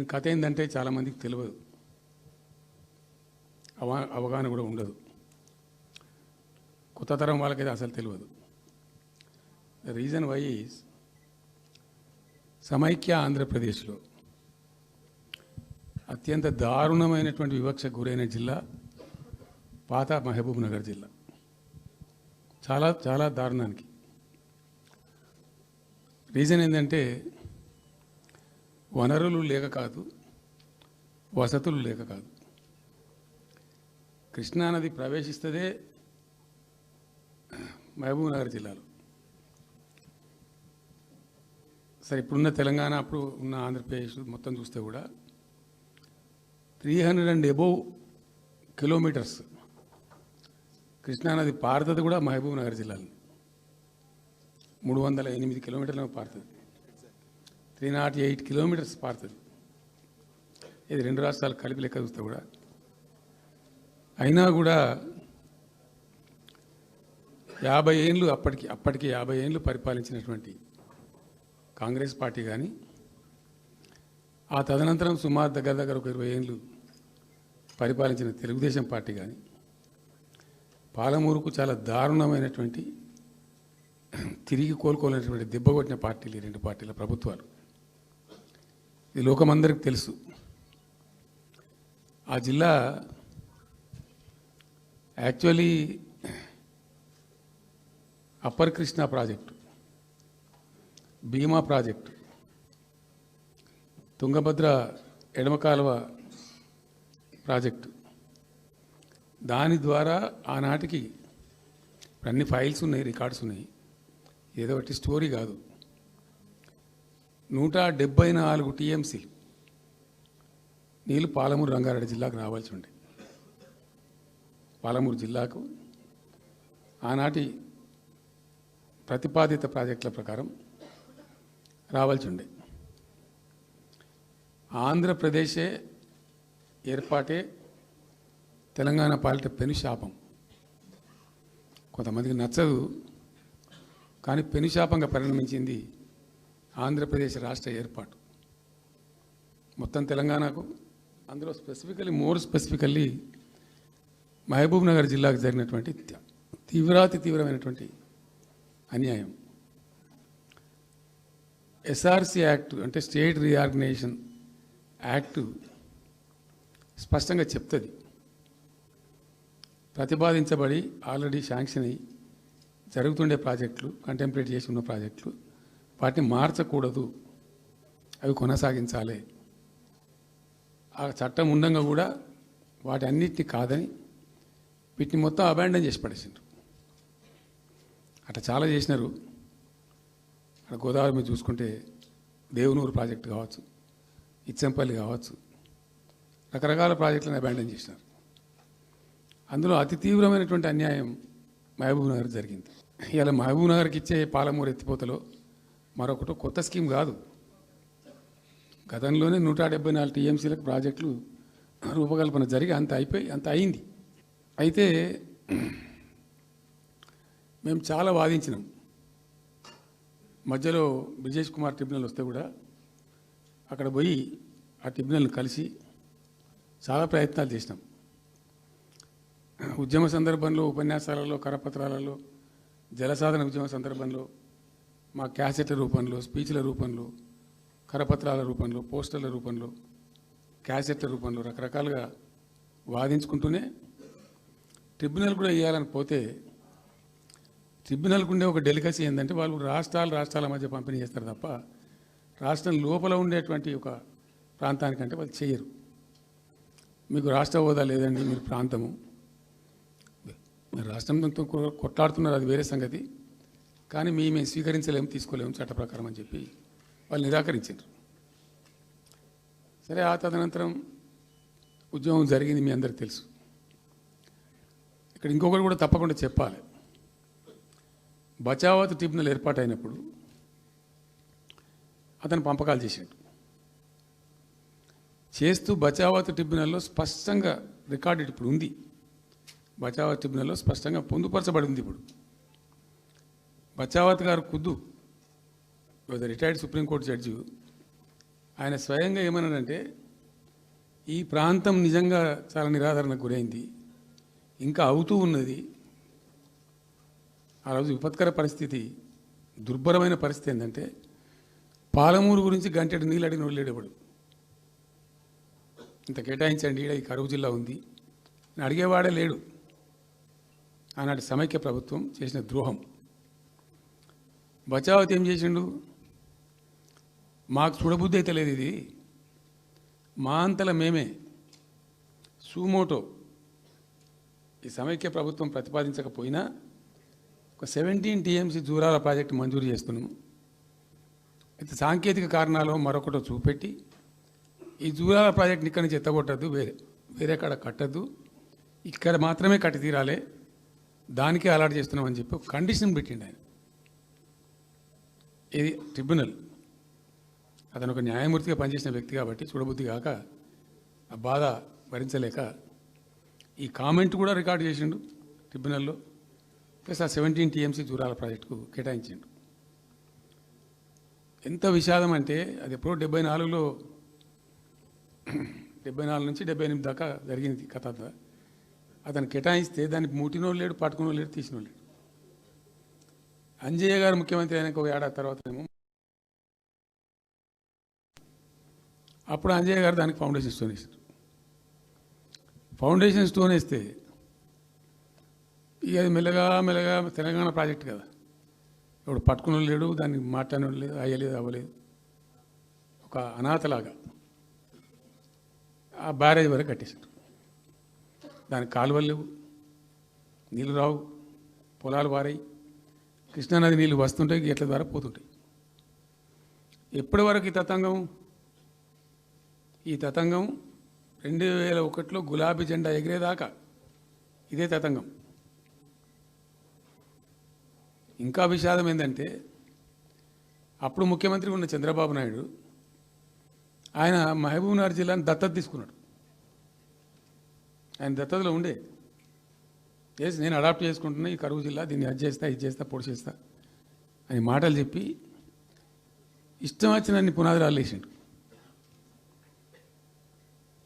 దీని కథ ఏంటంటే చాలామందికి తెలియదు, అవగాహన కూడా ఉండదు. కొత్త తరం వాళ్ళకైతే అసలు తెలియదు. ద రీజన్ వై ఈజ్ సమైక్య ఆంధ్రప్రదేశ్లో అత్యంత దారుణమైనటువంటి వివక్షకు గురైన జిల్లా పాత మహబూబ్ నగర్ జిల్లా. చాలా చాలా దారుణానికి. రీజన్ ఏంటంటే వనరులు లేక కాదు, వసతులు లేక కాదు. కృష్ణానది ప్రవేశిస్తదే మహబూబ్ నగర్ జిల్లాలో. సరే, ఇప్పుడున్న తెలంగాణ, అప్పుడు ఉన్న ఆంధ్రప్రదేశ్ మొత్తం చూస్తే కూడా 300 and above కిలోమీటర్స్ కృష్ణానది పారుతుంది కూడా మహబూబ్ నగర్ జిల్లాలో. 308 కిలోమీటర్లు పారుతుంది, 308 కిలోమీటర్స్ పారుతుంది. ఇది రెండు రాష్ట్రాలు కలిపి లెక్క చూస్తే కూడా. అయినా కూడా 50 ఏళ్ళు అప్పటికి 50 ఏళ్ళు పరిపాలించినటువంటి కాంగ్రెస్ పార్టీ కానీ, ఆ తదనంతరం సుమారు దగ్గర ఒక 20 ఏళ్ళు పరిపాలించిన తెలుగుదేశం పార్టీ కానీ, పాలమూరుకు చాలా దారుణమైనటువంటి తిరిగి కోలుకోలేనటువంటి దెబ్బ కొట్టిన పార్టీలు ఈ రెండు పార్టీల ప్రభుత్వాలు. ఇది లోకమందరికి తెలుసు. ఆ జిల్లా యాక్చువల్లీ అప్పర్ కృష్ణా ప్రాజెక్టు, భీమా ప్రాజెక్టు, తుంగభద్ర ఎడమ కాలువ ప్రాజెక్టు, దాని ద్వారా ఆనాటికి అన్ని ఫైల్స్ ఉన్నాయి, రికార్డ్స్ ఉన్నాయి, ఏదో ఒకటి స్టోరీ కాదు. 174 టీఎంసీ నీళ్ళు పాలమూరు రంగారెడ్డి జిల్లాకు రావాల్సి ఉండే. పాలమూరు జిల్లాకు ఆనాటి ప్రతిపాదిత ప్రాజెక్టుల ప్రకారం రావాల్సి ఉండే. ఆంధ్రప్రదేశే ఏర్పాటే తెలంగాణ పాలిట పెనుశాపం. కొంతమందికి నచ్చదు, కానీ పెనుశాపంగా పరిణమించింది ఆంధ్రప్రదేశ్ రాష్ట్ర ఏర్పాటు. మొత్తం తెలంగాణకు, అందులో మోర్ స్పెసిఫికల్లీ మహబూబ్ నగర్ జిల్లాకు జరిగినటువంటి తీవ్రమైనటువంటి అన్యాయం. ఎస్ఆర్సి యాక్ట్ అంటే స్టేట్ రీఆర్గనైజేషన్ యాక్టు స్పష్టంగా చెప్తుంది, ప్రతిపాదించబడి ఆల్రెడీ శాంక్షన్ అయ్యి జరుగుతుండే ప్రాజెక్టులు, కంటెంప్లేట్ చేసి ఉన్న ప్రాజెక్టులు, వాటిని మార్చకూడదు, అవి కొనసాగించాలి. ఆ చట్టం ఉండగా కూడా వాటి అన్నిటిని కాదని వీటిని మొత్తం అబాండన్ చేసి పడేసిండ్రు. అట్లా చాలా చేసినారు. అక్కడ గోదావరి మీద చూసుకుంటే దేవునూరు ప్రాజెక్టు కావచ్చు, ఇచ్చంపల్లి కావచ్చు, రకరకాల ప్రాజెక్టులను అబాండన్ చేసినారు. అందులో అతి తీవ్రమైనటువంటి అన్యాయం మహబూబ్ నగర్ జరిగింది. ఇలా మహబూబ్ నగర్కి ఇచ్చే పాలమూరు ఎత్తిపోతలో మరొకటి కొత్త స్కీమ్ కాదు. గతంలోనే 174 టీఎంసీలకు ప్రాజెక్టులు రూపకల్పన జరిగి అంత అయింది. అయితే మేము చాలా వాదించినాం. మధ్యలో బ్రిజేష్ కుమార్ ట్రిబ్యునల్ వస్తే కూడా అక్కడ పోయి ఆ ట్రిబ్యునల్ని కలిసి చాలా ప్రయత్నాలు చేసినాం. ఉద్యమ సందర్భంలో, ఉపన్యాసాలలో, కరపత్రాలలో, జలసాధన ఉద్యమ సందర్భంలో, మా క్యాసెట్ల రూపంలో, స్పీచ్ల రూపంలో, కరపత్రాల రూపంలో, పోస్టర్ల రూపంలో, క్యాసెట్ల రూపంలో రకరకాలుగా వాదించుకుంటూనే ట్రిబ్యునల్ కూడా వేయాలని పోతే, ట్రిబ్యునల్కు ఉండే ఒక డెలికసీ ఏంటంటే వాళ్ళు రాష్ట్రాల మధ్య పంపిణీ చేస్తారు తప్ప రాష్ట్రం లోపల ఉండేటువంటి ఒక ప్రాంతానికంటే వాళ్ళు చేయరు. మీకు రాష్ట్ర హోదా లేదండి, మీరు ప్రాంతము, మీరు రాష్ట్రంతో కొట్లాడుతున్నారు, అది వేరే సంగతి, కానీ మేము స్వీకరించలేము, తీసుకోలేము చట్ట ప్రకారం అని చెప్పి వాళ్ళు నిరాకరించారు. సరే, ఆ తదనంతరం ఉద్యమం జరిగింది, మీ అందరికి తెలుసు. ఇక్కడ ఇంకొకటి కూడా తప్పకుండా చెప్పాలి. బచావత్ ట్రిబ్యునల్ ఏర్పాటైనప్పుడు అతను పంపకాలు చేస్తూ బచావత్ ట్రిబ్యునల్లో స్పష్టంగా రికార్డు ఇప్పుడు ఉంది. బచావత్ ట్రిబ్యునల్లో స్పష్టంగా పొందుపరచబడి ఉంది. ఇప్పుడు బచావత్ గారు ఖుద్దు రిటైర్డ్ సుప్రీంకోర్టు జడ్జి ఆయన స్వయంగా ఏమన్నాడంటే ఈ ప్రాంతం నిజంగా చాలా నిరాదరణకు గురైంది, ఇంకా అవుతూ ఉన్నది. ఆ రోజు విపత్కర పరిస్థితి, దుర్భరమైన పరిస్థితి ఏంటంటే పాలమూరు గురించి గంటెడు నీళ్ళు అడిగిన వెళ్ళేటప్పుడు ఇంత కేటాయించండి, ఈ కరువు జిల్లా ఉంది అని అడిగేవాడే లేడు. ఆనాటి సమైక్య ప్రభుత్వం చేసిన ద్రోహం. బచావత్ ఏం చేసిండు, మాకు చూడబుద్ధి అయితే లేదు, ఇది మా అంతల మేమే సూమోటో ఈ సమైక్య ప్రభుత్వం ప్రతిపాదించకపోయినా ఒక 17 టీఎంసీ జూరాల ప్రాజెక్టు మంజూరు చేస్తున్నాము. అయితే సాంకేతిక కారణాలు మరొకటో చూపెట్టి ఈ జూరాల ప్రాజెక్టుని ఇక్కడి నుంచి ఎత్తగొట్టద్దు, వేరే కాడ కట్టద్దు, ఇక్కడ మాత్రమే కట్టి తీరాలి, దానికే అలాట్ చేస్తున్నామని చెప్పి ఒక కండిషన్ పెట్టిండు ఆయన. ఇది ట్రిబ్యునల్, అతను ఒక న్యాయమూర్తిగా పనిచేసిన వ్యక్తి కాబట్టి చూడబుద్ధి కాక ఆ బాధ భరించలేక ఈ కామెంట్ కూడా రికార్డు చేసిండు ట్రిబ్యునల్లో. ప్లస్ ఆ 17 టీఎంసీ జూరాల ప్రాజెక్టుకు కేటాయించిండు. ఎంత విషాదం అంటే అది ఎప్పుడో 74లో 74 నుంచి 78 దాకా జరిగింది కథ. అతను కేటాయిస్తే దానికి ముట్టినోళ్ళు లేడు, పట్టుకునోళ్ళు లేడు, తీసినోళ్ళు లేడు. అంజయ్య గారు ముఖ్యమంత్రి అయినాక ఒక ఏడాది తర్వాత ఏమో అప్పుడు అంజయ్య గారు దానికి ఫౌండేషన్ స్టోన్ వేసారు. ఫౌండేషన్ స్టోన్ వేస్తే ఇక అది మెల్లగా మెల్లగా తెలంగాణ ప్రాజెక్ట్ కదా, ఇప్పుడు పట్టుకుని లేడు, దాన్ని మాట్లాడడం లేదు, అయ్యలేదు, అవ్వలేదు, ఒక అనాథలాగా ఆ బ్యారేజ్ వరకు కట్టేశారు. దానికి కాలువలు లేవు, నీళ్ళు రావు, పొలాలు పారాయి, కృష్ణానది నీళ్ళు వస్తుంటాయి, గేట్ల ద్వారా పోతుంటాయి. ఎప్పటి వరకు ఈ తతంగం 2001లో గులాబీ జెండా ఎగిరేదాకా ఇదే తతంగం. ఇంకా విషాదం ఏంటంటే అప్పుడు ముఖ్యమంత్రి ఉన్న చంద్రబాబు నాయుడు ఆయన మహబూబ్నగర్ జిల్లాను దత్తత తీసుకున్నాడు. ఆయన దత్తతలో ఉండే చేసి నేను అడాప్ట్ చేసుకుంటున్నా ఈ కరువు జిల్లా, దీన్ని అది చేస్తా, ఇది చేస్తా, పొడి చేస్తా అని మాటలు చెప్పి ఇష్టం వచ్చినన్ని పునాదురాలు వేసిండు.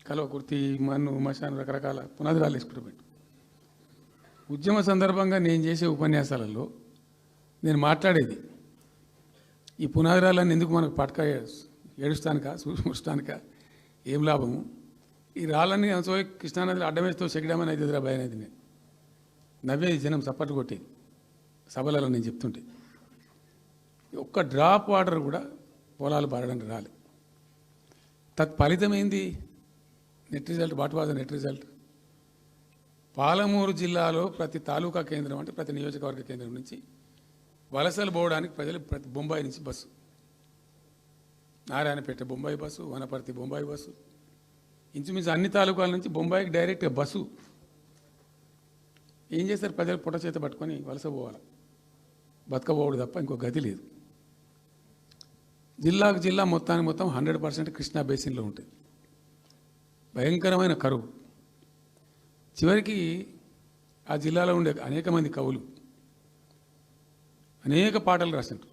కలవకుర్తి, మన్ను, మశాను, రకరకాల పునాదురాలు వేసుకుంటూ పెట్టు. ఉద్యమ సందర్భంగా నేను చేసే ఉపన్యాసాలలో నేను మాట్లాడేది ఈ పునాదురాలన్నీ ఎందుకు మనకు పట్క ఏడుస్తానికా, చూస్తానికా, ఏం లాభము, ఈ రాళ్ళని సో కృష్ణానదిలో అడ్డమేస్తూ చెక్కడమని అయితే భయం అనేది నేను నవ్వేది, జనం చప్పట్లు కొట్టేది సభలలో నేను చెప్తుంటే. ఒక్క డ్రాప్ వాటర్ కూడా పొలాలు పారడానికి రాలే. తత్ఫలితమైంది net result. What was the net result? Palamuru జిల్లాలో ప్రతి తాలూకా కేంద్రం అంటే ప్రతి నియోజకవర్గ కేంద్రం నుంచి వలసలు పోవడానికి ప్రజలు ప్రతి బొంబాయి నుంచి bus, Narayanpet Bombay bus, Wanaparthy Bombay bus, ఇంచుమించు అన్ని తాలూకాల నుంచి బొంబాయికి డైరెక్ట్గా బస్సు. ఏం చేస్తారు ప్రజలు పొట్ట చేత పట్టుకొని వలస పోవాలి, బతకపోవడం తప్ప ఇంకో గతి లేదు. జిల్లాకు జిల్లా మొత్తానికి మొత్తం 100% కృష్ణా బేసిన్లో ఉంటుంది. భయంకరమైన కరువు. చివరికి ఆ జిల్లాలో ఉండే అనేక మంది కవులు అనేక పాటలు రాసింటారు.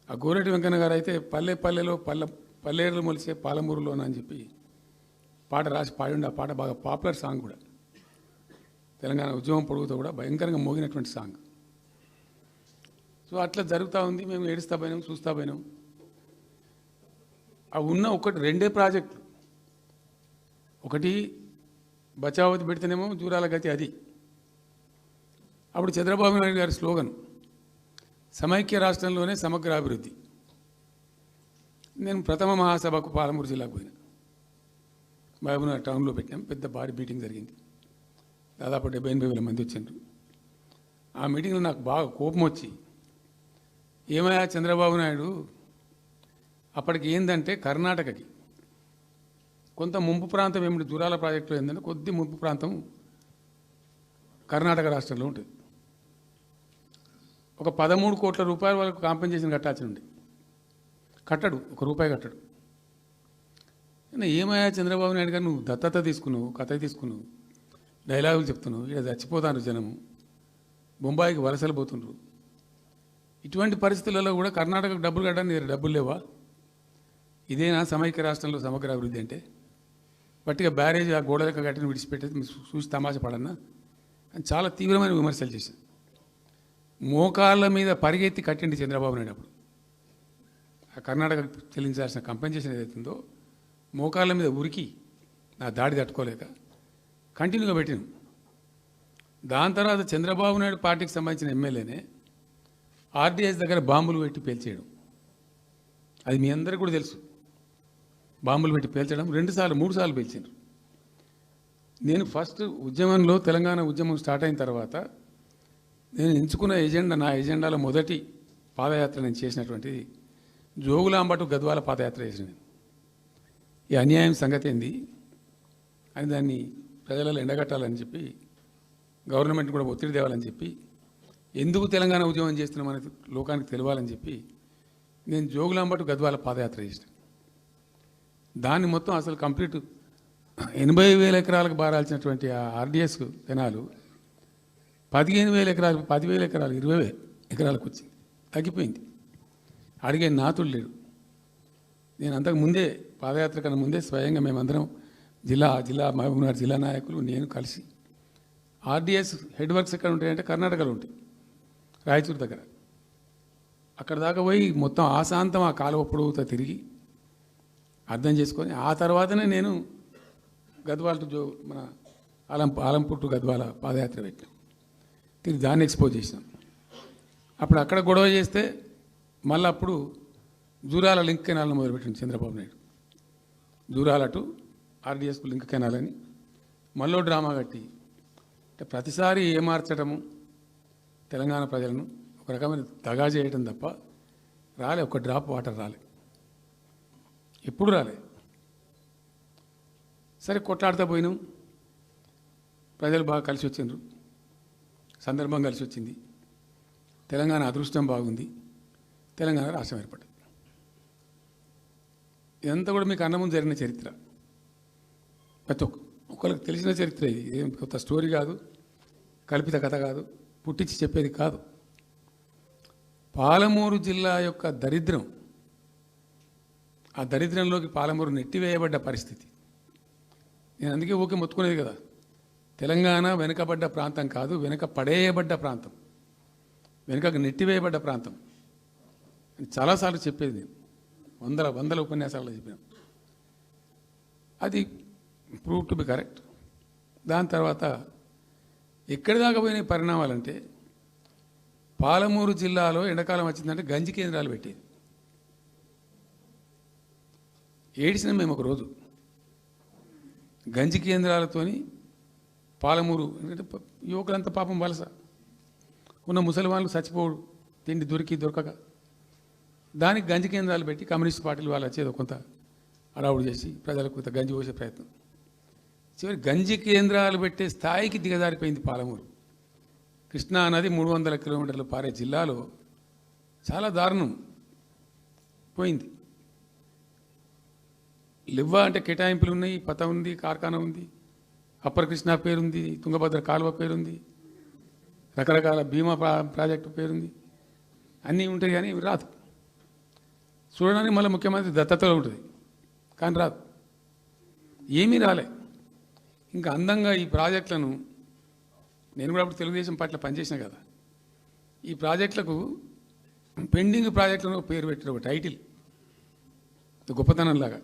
ఆ గోరెటి వెంకన్న గారు అయితే పల్లె పల్లెలో పల్లెలు మొలిసే పాలమూరులోన అని చెప్పి పాట రాసి పాడిండి. ఆ పాట బాగా పాపులర్ సాంగ్ కూడా, తెలంగాణ ఉద్యమం పొడుగుతో కూడా భయంకరంగా మోగినటువంటి సాంగ్. సో అట్లా జరుగుతూ ఉంది. మేము ఏడుస్తా పోయినాం, చూస్తా పోయినాం. ఆ ఉన్న రెండే ప్రాజెక్టులు, ఒకటి బచావతి పెడితేనేమో జూరాల గతి అది. అప్పుడు చంద్రబాబు నాయుడు గారి స్లోగన్ సమైక్య రాష్ట్రంలోనే సమగ్ర అభివృద్ధి. నేను ప్రథమ మహాసభకు పాలమూరు జిల్లాకు పోయినా, మహబూబ్నగర్ టౌన్లో పెట్టాం. పెద్ద భారీ మీటింగ్ జరిగింది, దాదాపు 70-80 మంది వచ్చిండ్రు. ఆ మీటింగ్లో నాకు బాగా కోపం వచ్చి, ఏమయ్యా చంద్రబాబు నాయుడు, అప్పటికి ఏంటంటే కర్ణాటకకి కొంత ముంపు ప్రాంతం ఏమిటి, జూరాల ప్రాజెక్టులో ఏంటంటే కొద్ది ముంపు ప్రాంతం కర్ణాటక రాష్ట్రంలో ఉంటుంది. ఒక 13 కోట్ల రూపాయల వరకు కాంపెన్సేషన్ కట్టాల్సి ఉండే, కట్టడు, ₹1 కట్టడు. ఏమయ్యా చంద్రబాబు నాయుడు గారు, నువ్వు దత్తత తీసుకున్నావు, కథ తీసుకున్నావు, డైలాగులు చెప్తున్నావు, ఇక్కడ చచ్చిపోతాను జనము, బొంబాయికి వలసలు పోతుండ్రు. ఇటువంటి పరిస్థితులలో కూడా కర్ణాటకకు డబ్బులు కట్టడానికి డబ్బులు లేవా? ఇదేనా సమైక్య రాష్ట్రంలో సమగ్ర అభివృద్ధి అంటే? పట్టిగా బ్యారేజ్ ఆ గోడలకు గట్టిని విడిచిపెట్టేది మీరు చూసి తమాషా పడన్నా అని చాలా తీవ్రమైన విమర్శలు చేశారు. మోకాళ్ళ మీద పరిగెత్తి కట్టిండి చంద్రబాబు నాయుడు అప్పుడు. ఆ కర్ణాటక చెల్లించాల్సిన కంపెన్సేషన్ ఏదైతుందో మోకాళ్ళ మీద ఉరికి నా దాడి తట్టుకోలేక కంటిన్యూగా పెట్టిన. దాని తర్వాత చంద్రబాబు నాయుడు పార్టీకి సంబంధించిన ఎమ్మెల్యేనే ఆర్డీఎస్ దగ్గర బాంబులు పెట్టి పేల్చేయడం, అది మీ అందరికీ కూడా తెలుసు. బాంబులు పెట్టి పేల్చడం 2 సార్లు 3 సార్లు పేల్చారు. నేను ఫస్ట్ ఉద్యమంలో తెలంగాణ ఉద్యమం స్టార్ట్ అయిన తర్వాత నేను ఎంచుకున్న ఎజెండా, నా ఎజెండాలో మొదటి పాదయాత్ర నేను చేసినటువంటిది జోగులాంబ టు గద్వాల పాదయాత్ర చేసిన. ఈ అన్యాయం సంగతి ఏంది అని దాన్ని ప్రజలలో ఎండగట్టాలని చెప్పి, గవర్నమెంట్ కూడా ఒత్తిడి తేవాలని చెప్పి, ఎందుకు తెలంగాణ ఉద్యమం చేస్తున్నామనేది లోకానికి తెలియాలని చెప్పి నేను జోగులాంబ టు గద్వాల పాదయాత్ర చేసిన. దాన్ని మొత్తం అసలు కంప్లీట్ 80,000 ఎకరాలకు బారాల్సినటువంటి ఆ ఆర్డీఎస్ కెనాలు 15,000 ఎకరాలు, 10,000 ఎకరాలు, 20,000 ఎకరాలకు వచ్చింది, తగ్గిపోయింది. అడిగే నాతుడు లేడు. నేను అంతకు ముందే పాదయాత్ర కన్నా ముందే స్వయంగా మేమందరం జిల్లా మహబూబ్నగర్ జిల్లా నాయకులు నేను కలిసి ఆర్డీఎస్ హెడ్ వర్క్స్ ఎక్కడ ఉంటాయంటే కర్ణాటకలో ఉంటాయి, రాయచూరు దగ్గర. అక్కడ దాకా పోయి మొత్తం ఆశాంతం ఆ కాలువ పొడవుతో తిరిగి అర్థం చేసుకొని ఆ తర్వాతనే నేను గద్వాల టు మన ఆలంపూర్ టు గద్వాల పాదయాత్ర పెట్టాం. తిరిగి దాన్ని ఎక్స్పోజ్ చేసినాం. అప్పుడు అక్కడ గొడవ చేస్తే మళ్ళీ అప్పుడు జూరాల లింక్ కెనాల్ని మొదలుపెట్టింది చంద్రబాబు నాయుడు. జూరాల టు ఆర్డీఎస్కు లింక్ కెనాల్ అని మళ్ళీ డ్రామా కట్టి, అంటే ప్రతిసారి ఏమార్చడము తెలంగాణ ప్రజలను ఒక రకమైన దగా చేయటం తప్ప రాలే, ఒక డ్రాప్ వాటర్ రాలే, ఎప్పుడు రాలే. సరే కొట్లాడుతూ పోయినాం, ప్రజలు బాగా కలిసి వచ్చిండ్రు, సందర్భం కలిసి వచ్చింది, తెలంగాణ అదృష్టం బాగుంది, తెలంగాణ రాష్ట్రం ఏర్పడింది. ఇదంతా కూడా మీకు అన్నముందు జరిగిన చరిత్ర, ప్రతి ఒక్కరికి తెలిసిన చరిత్ర. ఇది ఏం కొత్త స్టోరీ కాదు, కల్పిత కథ కాదు, పుట్టించి చెప్పేది కాదు. పాలమూరు జిల్లా యొక్క దరిద్రం, ఆ దరిద్రంలోకి పాలమూరు నెట్టివేయబడ్డ పరిస్థితి. నేను అందుకే ఊకే మొత్తుకునేది కదా, తెలంగాణ వెనుకబడ్డ ప్రాంతం కాదు, వెనుక పడేయబడ్డ ప్రాంతం, వెనుకకు నెట్టివేయబడ్డ ప్రాంతం అని చాలాసార్లు చెప్పేది. నేను వందల ఉపన్యాసాల్లో చెప్పినాం. అది ప్రూవ్ టు బి కరెక్ట్. దాని తర్వాత ఎక్కడి దాకా పోయిన పరిణామాలంటే, పాలమూరు జిల్లాలో ఎండాకాలం వచ్చిందంటే గంజి కేంద్రాలు పెట్టేది. ఏడిసినాం మేము ఒకరోజు. గంజి కేంద్రాలతోని పాలమూరు, ఎందుకంటే యువకులంతా పాపం వలస ఉన్న ముసలి వాళ్ళు చచ్చిపోడు, తిండి దొరకక, దానికి గంజి కేంద్రాలు పెట్టి కమ్యూనిస్ట్ పార్టీలు వాళ్ళు వచ్చేది కొంత అడావుడు చేసి ప్రజలకు కొంత గంజి పోసే ప్రయత్నం. చివరి గంజి కేంద్రాలు పెట్టే స్థాయికి దిగజారిపోయింది పాలమూరు. కృష్ణా నది 300 కిలోమీటర్లు పారే జిల్లాలో చాలా దారుణం పోయింది. లివ్వా అంటే కేటాయింపులు ఉన్నాయి, పత ఉంది, కార్ఖానా ఉంది, అప్పర్ కృష్ణా పేరుంది, తుంగభద్ర కాలువ పేరుంది, రకరకాల భీమా ప్రాజెక్టు పేరుంది, అన్నీ ఉంటాయి. కానీ ఇవి రాదు. చూడడానికి మళ్ళీ ముఖ్యమంత్రి దత్తతలో ఉంటుంది, కానీ రాదు, ఏమీ రాలే. ఇంకా అందంగా ఈ ప్రాజెక్టులను, నేను కూడా అప్పుడు తెలుగుదేశం పార్టీలో పనిచేసిన కదా, ఈ ప్రాజెక్టులకు పెండింగ్ ప్రాజెక్టులను పేరు పెట్టిన ఒక టైటిల్ గొప్పతనంలాగా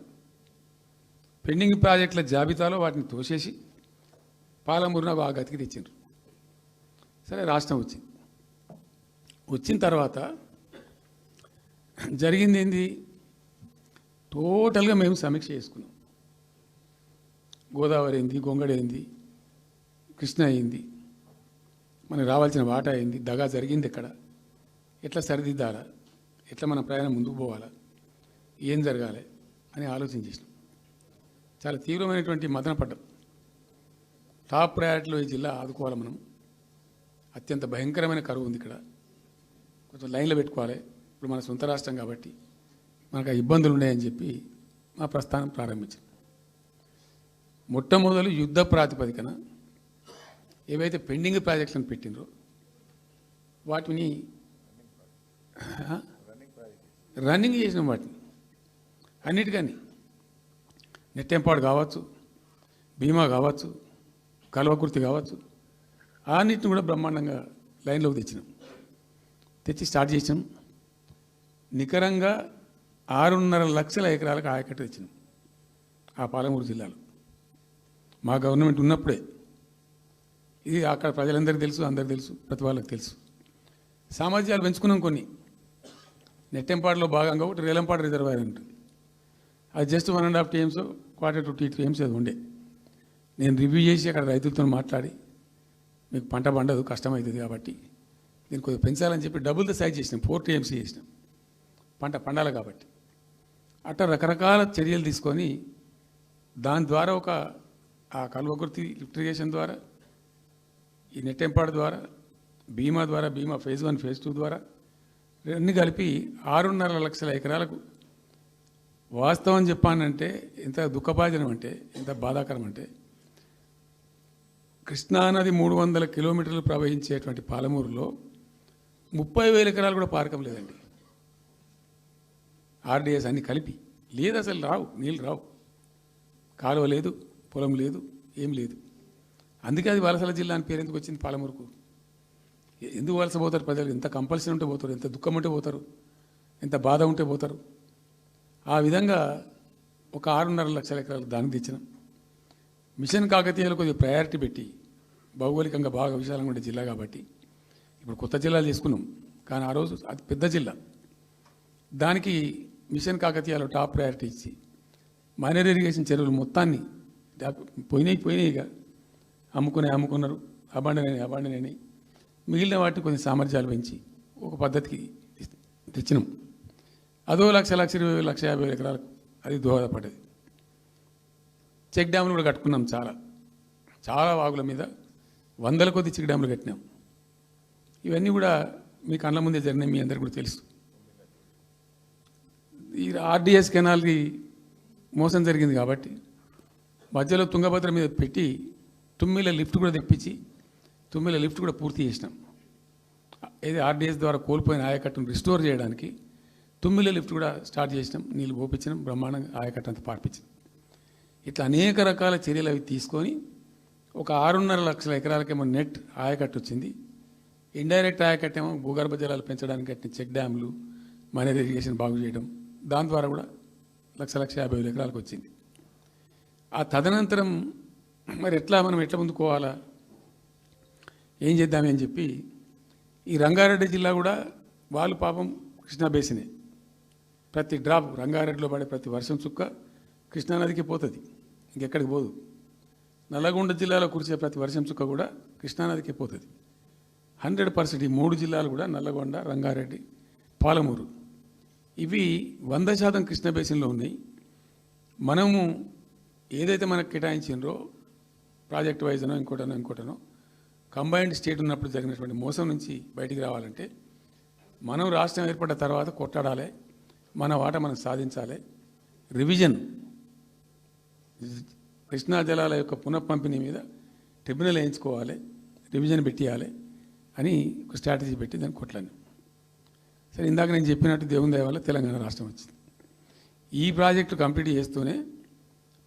పెండింగ్ ప్రాజెక్టుల జాబితాలో వాటిని తోసేసి పాలమూరున ఆ గతికి తెచ్చిండ్రు. సరే రాష్ట్రం వచ్చింది. వచ్చిన తర్వాత జరిగింది ఏంది, టోటల్గా మేము సమీక్ష చేసుకున్నాం. గోదావరి అయింది, గొంగడి అయింది, కృష్ణ అయింది, మనకు రావాల్సిన వాటా అయింది, దగా జరిగింది ఎక్కడ, ఎట్లా సరిదిద్దాలా, ఎట్లా మన ప్రయాణం ముందుకు పోవాలా, ఏం జరగాలి అని ఆలోచన చేసినాం. చాలా తీవ్రమైనటువంటి మదన పడ్డం. టాప్ ప్రయారిటీలో ఈ జిల్లా ఆదుకోవాలి మనం. అత్యంత భయంకరమైన కరువు ఉంది ఇక్కడ, కొంచెం లైన్లో పెట్టుకోవాలి. ఇప్పుడు మన సొంత రాష్ట్రం కాబట్టి మనకు ఆ ఇబ్బందులు ఉన్నాయని చెప్పి మా ప్రస్థానం ప్రారంభించాం. మొట్టమొదలు యుద్ధ ప్రాతిపదికన ఏవైతే పెండింగ్ ప్రాజెక్టులను పెట్టినరో వాటిని రన్నింగ్ చేసినాం. వాటిని అన్నిటికని నెట్టెంపాడు కావచ్చు, భీమా కావచ్చు, కల్వకుర్తి కావచ్చు, అన్నిటిని కూడా బ్రహ్మాండంగా లైన్లోకి తెచ్చి స్టార్ట్ చేసినాం. నికరంగా 6.5 లక్షల ఎకరాలకు ఆయకట్టు తెచ్చినాం ఆ పాలమూరు జిల్లాలో మా గవర్నమెంట్ ఉన్నప్పుడే. ఇది అక్కడ ప్రజలందరికీ తెలుసు, అందరికీ తెలుసు, ప్రతి వాళ్ళకి తెలుసు. సామర్థ్యాలు పెంచుకున్నాం కొన్ని. నెట్టెంపాడులో భాగంగా ఒకటి రేలంపాడు రిజర్వాయర్ ఉంటుంది. అది జస్ట్ 1.5 TMs, 1/4 to 2 TMs అది ఉండే. నేను రివ్యూ చేసి అక్కడ రైతులతో మాట్లాడి మీకు పంట పండదు, కష్టమవుతుంది కాబట్టి దీన్ని కొద్దిగా పెంచాలని చెప్పి డబుల్ ద సైజ్ చేసినాం, 4 TMs చేసినాం పంట పండాలి కాబట్టి. అట్లా రకరకాల చర్యలు తీసుకొని దాని ద్వారా ఆ కల్వకుర్తి లిఫ్ట్ ఇరిగేషన్ ద్వారా, ఈ నెట్టెంపాడు ద్వారా, భీమా phase 1, phase 2 ద్వారా అన్నీ కలిపి 6.5 లక్షల ఎకరాలకు. వాస్తవం చెప్పానంటే ఎంత దుఃఖభాజనం అంటే, ఎంత బాధాకరం అంటే, కృష్ణానది 300 కిలోమీటర్లు ప్రవహించేటువంటి పాలమూరులో 30,000 ఎకరాలు కూడా పారకం లేదండి. RDS అన్ని కలిపి లేదు, అసలు రావు, నీళ్ళు రావు, కాలువ లేదు, పొలం లేదు, ఏం లేదు. అందుకే అది వలసల జిల్లా అని పేరు ఎందుకు వచ్చింది పాలమూరుకు? ఎందుకు వలస పోతారు ప్రజలు? ఎంత కంపల్సరీ ఉంటే పోతారు, ఎంత దుఃఖం ఉంటే పోతారు, ఎంత బాధ ఉంటే పోతారు. ఆ విధంగా ఒక 6.5 లక్షల ఎకరాలు దానికి తెచ్చినాం. మిషన్ కాకతీయలో కొద్దిగా ప్రయారిటీ పెట్టి, భౌగోళికంగా బాగా విశాలంగా ఉండే జిల్లా కాబట్టి ఇప్పుడు కొత్త జిల్లాలు తీసుకున్నాం, కానీ ఆ రోజు అది పెద్ద జిల్లా. దానికి మిషన్ కాకతీయలో టాప్ ప్రయారిటీ ఇచ్చి మైనర్ ఇరిగేషన్ చెరువులు మొత్తాన్ని పోయినాయిగా అమ్ముకున్నారు, అబాండనైనాయి. మిగిలిన వాటిని కొంచెం సామర్థ్యాలు పెంచి ఒక పద్ధతికి తెచ్చినాం. అదో 1,20,000-1,50,000 ఎకరాలకు అది దోహదపడ్డది. చెక్ డ్యాములు కూడా కట్టుకున్నాం, చాలా వాగుల మీద 100ల కొద్ది చెక్ డ్యాములు కట్టినాం. ఇవన్నీ కూడా మీ కళ్ళ ముందే జరిగినాయి, మీ అందరికీ కూడా తెలుసు. ఈ RDS కెనాల్కి మోసం జరిగింది కాబట్టి మధ్యలో తుంగభద్ర మీద పెట్టి తుమ్మిల లిఫ్ట్ కూడా తెప్పించి తుమ్మిల లిఫ్ట్ కూడా పూర్తి చేసినాం. ఏది RDS ద్వారా కోల్పోయిన ఆయకట్టును రిస్టోర్ చేయడానికి తుమ్మిల లిఫ్ట్ కూడా స్టార్ట్ చేసినాం, నీళ్ళు పోపించినాం, బ్రహ్మాండంగా ఆయకట్టు అంతా పార్పించినాం. ఇట్లా అనేక రకాల చర్యలు అవి తీసుకొని ఒక 6.5 లక్షల ఎకరాలకేమో నెట్ ఆయకట్టు వచ్చింది. ఇండైరెక్ట్ ఆయకట్టు ఏమో భూగర్భ జలాలు పెంచడానికి కట్టిన చెక్ డ్యాములు, మైనర్ ఇరిగేషన్ బాగు చేయడం, దాని ద్వారా కూడా 1,50,000 ఎకరాలకు వచ్చింది. ఆ తదనంతరం మరి మనం ఎట్లా ముందుకోవాలా, ఏం చేద్దామని చెప్పి ఈ రంగారెడ్డి జిల్లా కూడా వాళ్ళు పాపం కృష్ణా బేసినే, ప్రతి డ్రాప్ రంగారెడ్డిలో పడే ప్రతి వర్షం చుక్క కృష్ణానదికి పోతుంది, ఇంకెక్కడికి పోదు. నల్లగొండ జిల్లాలో కురిసే ప్రతి వర్షం చుక్క కూడా కృష్ణానదికి పోతుంది. 100% ఈ 3 జిల్లాలు కూడా నల్లగొండ, రంగారెడ్డి, పాలమూరు ఇవి 100% కృష్ణ బేసిన్లో ఉన్నాయి. మనము ఏదైతే మనకు కేటాయించిండ్రో ప్రాజెక్ట్ వైజ్నో ఇంకోటనో కంబైన్డ్ స్టేట్ ఉన్నప్పుడు జరిగినటువంటి మోసం నుంచి బయటికి రావాలంటే మనం రాష్ట్రం ఏర్పడ్డ తర్వాత కొట్లాడాలి, మన వాట మనం సాధించాలి. రివిజన్, కృష్ణా జలాల యొక్క పునఃపంపిణీ మీద ట్రిబ్యునల్ వేయించుకోవాలి, రివిజన్ పెట్టియాలి అని ఒక స్ట్రాటజీ పెట్టి దాన్ని కొట్లాను. సరే, ఇందాక నేను చెప్పినట్టు దేవుని దయ వల్ల తెలంగాణ రాష్ట్రం వచ్చింది. ఈ ప్రాజెక్టు కంప్లీట్ చేస్తూనే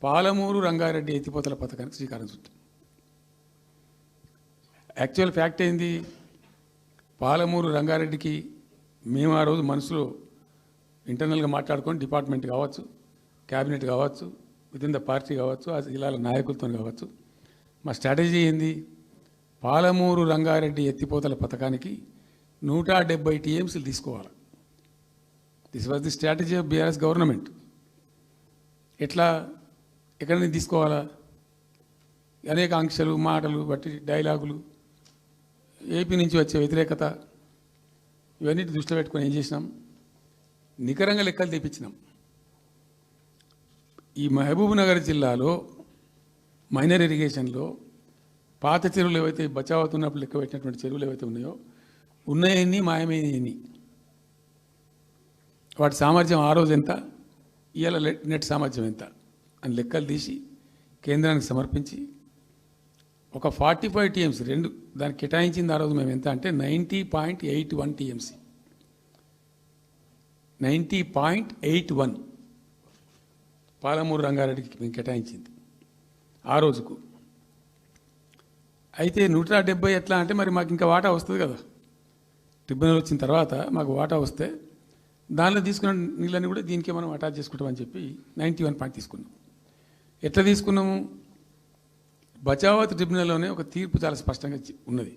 పాలమూరు రంగారెడ్డి ఎత్తిపోతల పథకానికి శ్రీకారం చుట్టాం. యాక్చువల్ ఫ్యాక్ట్ ఏంది, పాలమూరు రంగారెడ్డికి మేము ఆ రోజు మనసులో ఇంటర్నల్గా మాట్లాడుకొని డిపార్ట్మెంట్ కావచ్చు, క్యాబినెట్ కావచ్చు, వితిన్ ద పార్టీ కావచ్చు, ఆ జిల్లాల నాయకులతో కావచ్చు, మా స్ట్రాటజీ ఏంది, పాలమూరు రంగారెడ్డి ఎత్తిపోతల పథకానికి 170 TMs తీసుకోవాలి. This was the strategy of BRS government. ఎక్కడి నుంచి తీసుకోవాలా, అనేక ఆంక్షలు, మాటలు బట్టి డైలాగులు, ఏపీ నుంచి వచ్చే వ్యతిరేకత, ఇవన్నీ దృష్టిలో పెట్టుకొని ఏం చేసినాం, నికరంగా లెక్కలు తెప్పించినాం. ఈ మహబూబ్ నగర్ జిల్లాలో మైనర్ ఇరిగేషన్లో పాత చెరువులు ఏవైతే బచావ్ అవుతున్నప్పుడు లెక్క పెట్టినటువంటి చెరువులు ఏవైతే ఉన్నాయన్నీ మాయమైనవి, వాటి సామర్థ్యం ఆ రోజు ఎంత, ఇవాళ నెట్ సామర్థ్యం ఎంత అని లెక్కలు తీసి కేంద్రానికి సమర్పించి ఒక 45 TMs దానికి కేటాయించింది ఆ రోజు మేము ఎంత అంటే 90.81 TMs. 90.81 పాలమూరు రంగారెడ్డికి మేము కేటాయించింది ఆ రోజుకు. అయితే 170 ఎట్లా అంటే మరి మాకు ఇంకా వాటా వస్తుంది కదా, ట్రిబ్యునల్ వచ్చిన తర్వాత మాకు వాటా వస్తే దానిలో తీసుకున్న నీళ్ళని కూడా దీనికే మనం అటాచ్ చేసుకుంటామని చెప్పి 91 పాయింట్ తీసుకున్నాం. ఎట్లా తీసుకున్నాము? బచావత్ ట్రిబ్యునల్లోనే ఒక తీర్పు చాలా స్పష్టంగా ఉన్నది,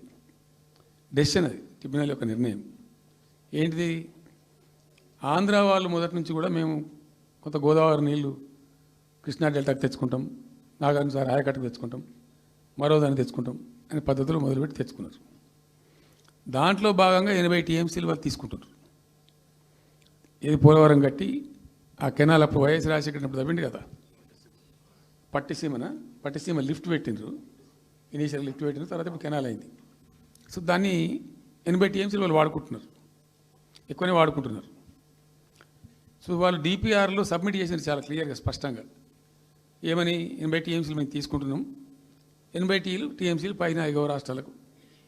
డెసిషన్ అది, ట్రిబ్యునల్ యొక్క నిర్ణయం ఏంటిది? ఆంధ్ర వాళ్ళు మొదటి నుంచి కూడా మేము కొంత గోదావరి నీళ్లు కృష్ణా డెల్టాకి తెచ్చుకుంటాం, నాగార్జున సార్ ఆయకట్టుకు తెచ్చుకుంటాం, మరో దాన్ని తెచ్చుకుంటాం అనే పద్ధతులు మొదలుపెట్టి తెచ్చుకున్నారు. దాంట్లో భాగంగా 80 టీఎంసీలు వాళ్ళు తీసుకుంటున్నారు. ఇది పోలవరం కట్టి ఆ కెనాల్ అప్పుడు వైఎస్ రాజశేఖర్ తవ్విండి కదా, పట్టిసీమ లిఫ్ట్ పెట్టిండ్రు, ఇనీషియల్ లిఫ్ట్ పెట్టిన తర్వాత ఇప్పుడు కెనాల్ అయింది. సో దాన్ని 80 టీఎంసీలు వాళ్ళు వాడుకుంటున్నారు, ఎక్కువనే వాడుకుంటున్నారు. సో వాళ్ళు డిపిఆర్లో సబ్మిట్ చేసినారు చాలా క్లియర్గా స్పష్టంగా, ఏమని 80 టీఎంసీలు మేము తీసుకుంటున్నాం, 80 టీఎంసీలు పైన 5 రాష్ట్రాలకు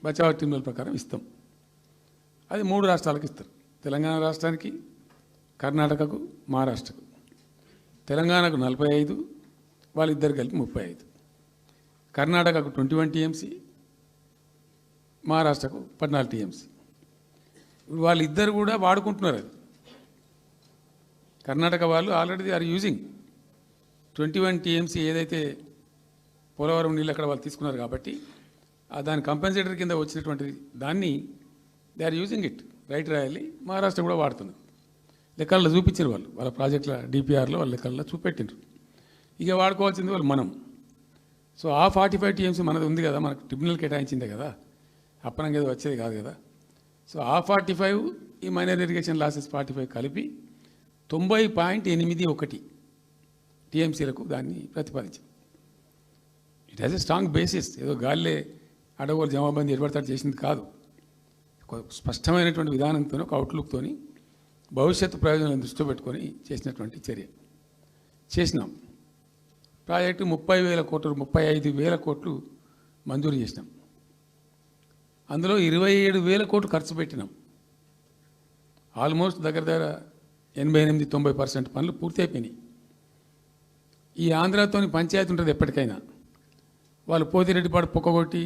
బచావత్ ట్రిబ్యునల్ ప్రకారం ఇస్తాం. అది 3 రాష్ట్రాలకు ఇస్తారు, తెలంగాణ రాష్ట్రానికి, కర్ణాటకకు, మహారాష్ట్రకు. తెలంగాణకు 45, వాళ్ళిద్దరు కలిపి 35, కర్ణాటకకు 21 టీఎంసీ, మహారాష్ట్రకు 14 టీఎంసీ. వాళ్ళిద్దరు కూడా వాడుకుంటున్నారు. అది కర్ణాటక వాళ్ళు ఆల్రెడీ ఆర్ యూజింగ్ 21 టీఎంసీ ఏదైతే పోలవరం నీళ్ళు అక్కడ వాళ్ళు తీసుకున్నారు కాబట్టి దాని కంపెన్సేటర్ కింద వచ్చినటువంటి దాన్ని they are using it, right రాయాలి. మహారాష్ట్ర కూడా వాడుతున్నారు, లెక్కల్లో చూపించారు వాళ్ళు, వాళ్ళ ప్రాజెక్టుల డిపిఆర్లో వాళ్ళ లెక్కల్లో చూపెట్టినారు. ఇక వాడుకోవాల్సింది వాళ్ళు మనం. సో ఆ 45 టీఎంసీ మనది ఉంది కదా, మనకు ట్రిబ్యునల్ కేటాయించిందే కదా, అప్పనంగా ఏదో వచ్చేది కాదు కదా. సో ఆ 45 ఈ మైనర్ ఇరిగేషన్ లాసెస్ 45 కలిపి 90.81 టీఎంసీలకు దాన్ని ప్రతిపాదించింది. It has a strong basis, ఏదో గాల్లే అడవులు జమాబందీ ఏర్పడతాడు చేసింది కాదు, ఒక స్పష్టమైనటువంటి విధానంతో, ఒక అవుట్లుక్తో, భవిష్యత్తు ప్రయోజనాలను దృష్టిలో పెట్టుకొని చేసినటువంటి చర్య. చేసినాం. ప్రాజెక్టు 30,000 కోట్లు, 35,000 కోట్లు మంజూరు చేసినాం. అందులో 27,000 కోట్లు ఖర్చు పెట్టినాం. ఆల్మోస్ట్ దగ్గర 88-90% పనులు పూర్తి అయిపోయినాయి. ఈ ఆంధ్రాతోని పంచాయతీ ఉంటుంది ఎప్పటికైనా, వాళ్ళు పోతిరెడ్డిపాడు పొక్కగొట్టి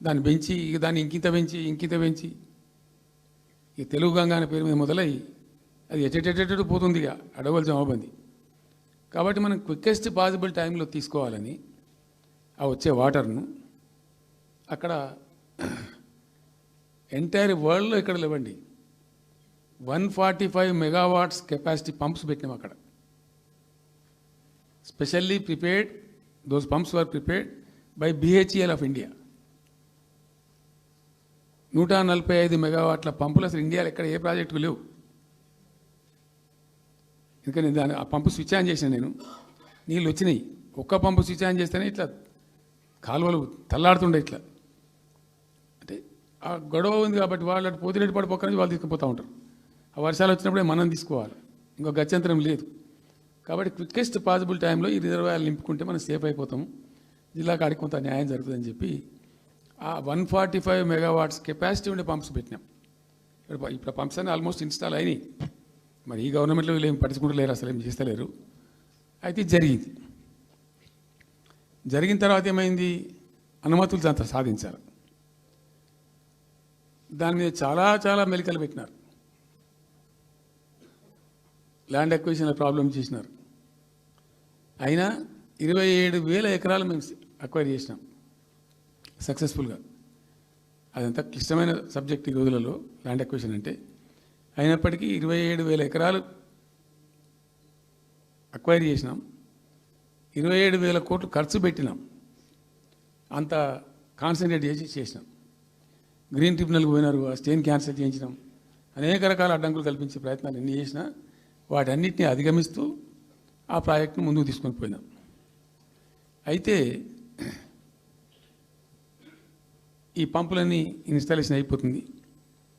దాన్ని పెంచి, ఇక దాన్ని ఇంకింత పెంచి ఇక తెలుగు గంగా అనే పేరు మీద మొదలై అది ఎటెటెటెటు పోతుంది ఇక అడవుల జమాబంది. కాబట్టి మనం క్విక్కెస్ట్ పాసిబుల్ టైంలో తీసుకోవాలని ఆ వచ్చే వాటర్ను అక్కడ ఎంటైర్ వరల్డ్లో ఇక్కడ లేవండి 145 మెగావాట్స్ కెపాసిటీ పంప్స్ పెట్టినాం అక్కడ. Specially prepared, those pumps were prepared by BHEL of India. 145 మెగావాట్ల పంపులు అసలు ఇండియాలో ఎక్కడ ఏ ప్రాజెక్టుకు లేవు. ఎందుకని దాని ఆ పంపు స్విచ్ ఆన్ చేసిన నేను, నీళ్ళు వచ్చినాయి. ఒక్క పంపు స్విచ్ ఆన్ చేస్తేనే ఇట్లా కాలువలు తల్లాడుతుండే ఇట్లా. అంటే ఆ గొడవ ఉంది కాబట్టి వాళ్ళు అటు పోతిరెడ్డి పడి పక్క నుంచి వాళ్ళు తీసుకుపోతూ ఉంటారు. ఆ వర్షాలు వచ్చినప్పుడే మనం తీసుకోవాలి, ఇంకో గత్యంతరం లేదు. కాబట్టి క్విక్కెస్ట్ పాసిబుల్ టైంలో ఈ రిజర్వాయర్లు నింపుకుంటే మనం సేఫ్ అయిపోతాము, జిల్లా కాడికి కొంత న్యాయం జరుగుతుందని చెప్పి ఆ 145 మెగావాట్స్ కెపాసిటీ ఉండే పంప్స్ పెట్టినాం. ఇప్పుడు పంప్స్ అన్నీ ఆల్మోస్ట్ ఇన్స్టాల్ అయినాయి. మరి ఈ గవర్నమెంట్లో వీళ్ళు ఏం పట్టించుకుంటలేరు, అసలు ఏం చేస్తలేరు. అయితే జరిగింది. జరిగిన తర్వాత ఏమైంది, అనుమతులు అంత సాధించారు. దాని మీద చాలా మెలికలు పెట్టినారు. ల్యాండ్ అక్విజిషన్ల ప్రాబ్లం చేసినారు. అయినా 27,000 ఎకరాలు మేము అక్వైర్ చేసినాం సక్సెస్ఫుల్గా. అదంతా క్లిష్టమైన సబ్జెక్ట్ ఈ రోజులలో ల్యాండ్ అక్విజిషన్ అంటే. అయినప్పటికీ 27,000 ఎకరాలు అక్వైర్ చేసినాం, 27,000 కోట్లు ఖర్చు పెట్టినాం. అంత కాన్సన్ట్రేట్ చేసినాం. గ్రీన్ ట్రిబ్యునల్కి పోయినారు, ఆ స్టేని క్యాన్సిల్ చేయించినాం. అనేక రకాల అడ్డంకులు కల్పించే ప్రయత్నాలు ఎన్ని చేసినా వాటన్నిటిని అధిగమిస్తూ ఆ ప్రాజెక్టును ముందుకు తీసుకొని పోయినాం. అయితే ఈ పంపులన్నీ ఇన్స్టాలేషన్ అయిపోతుంది,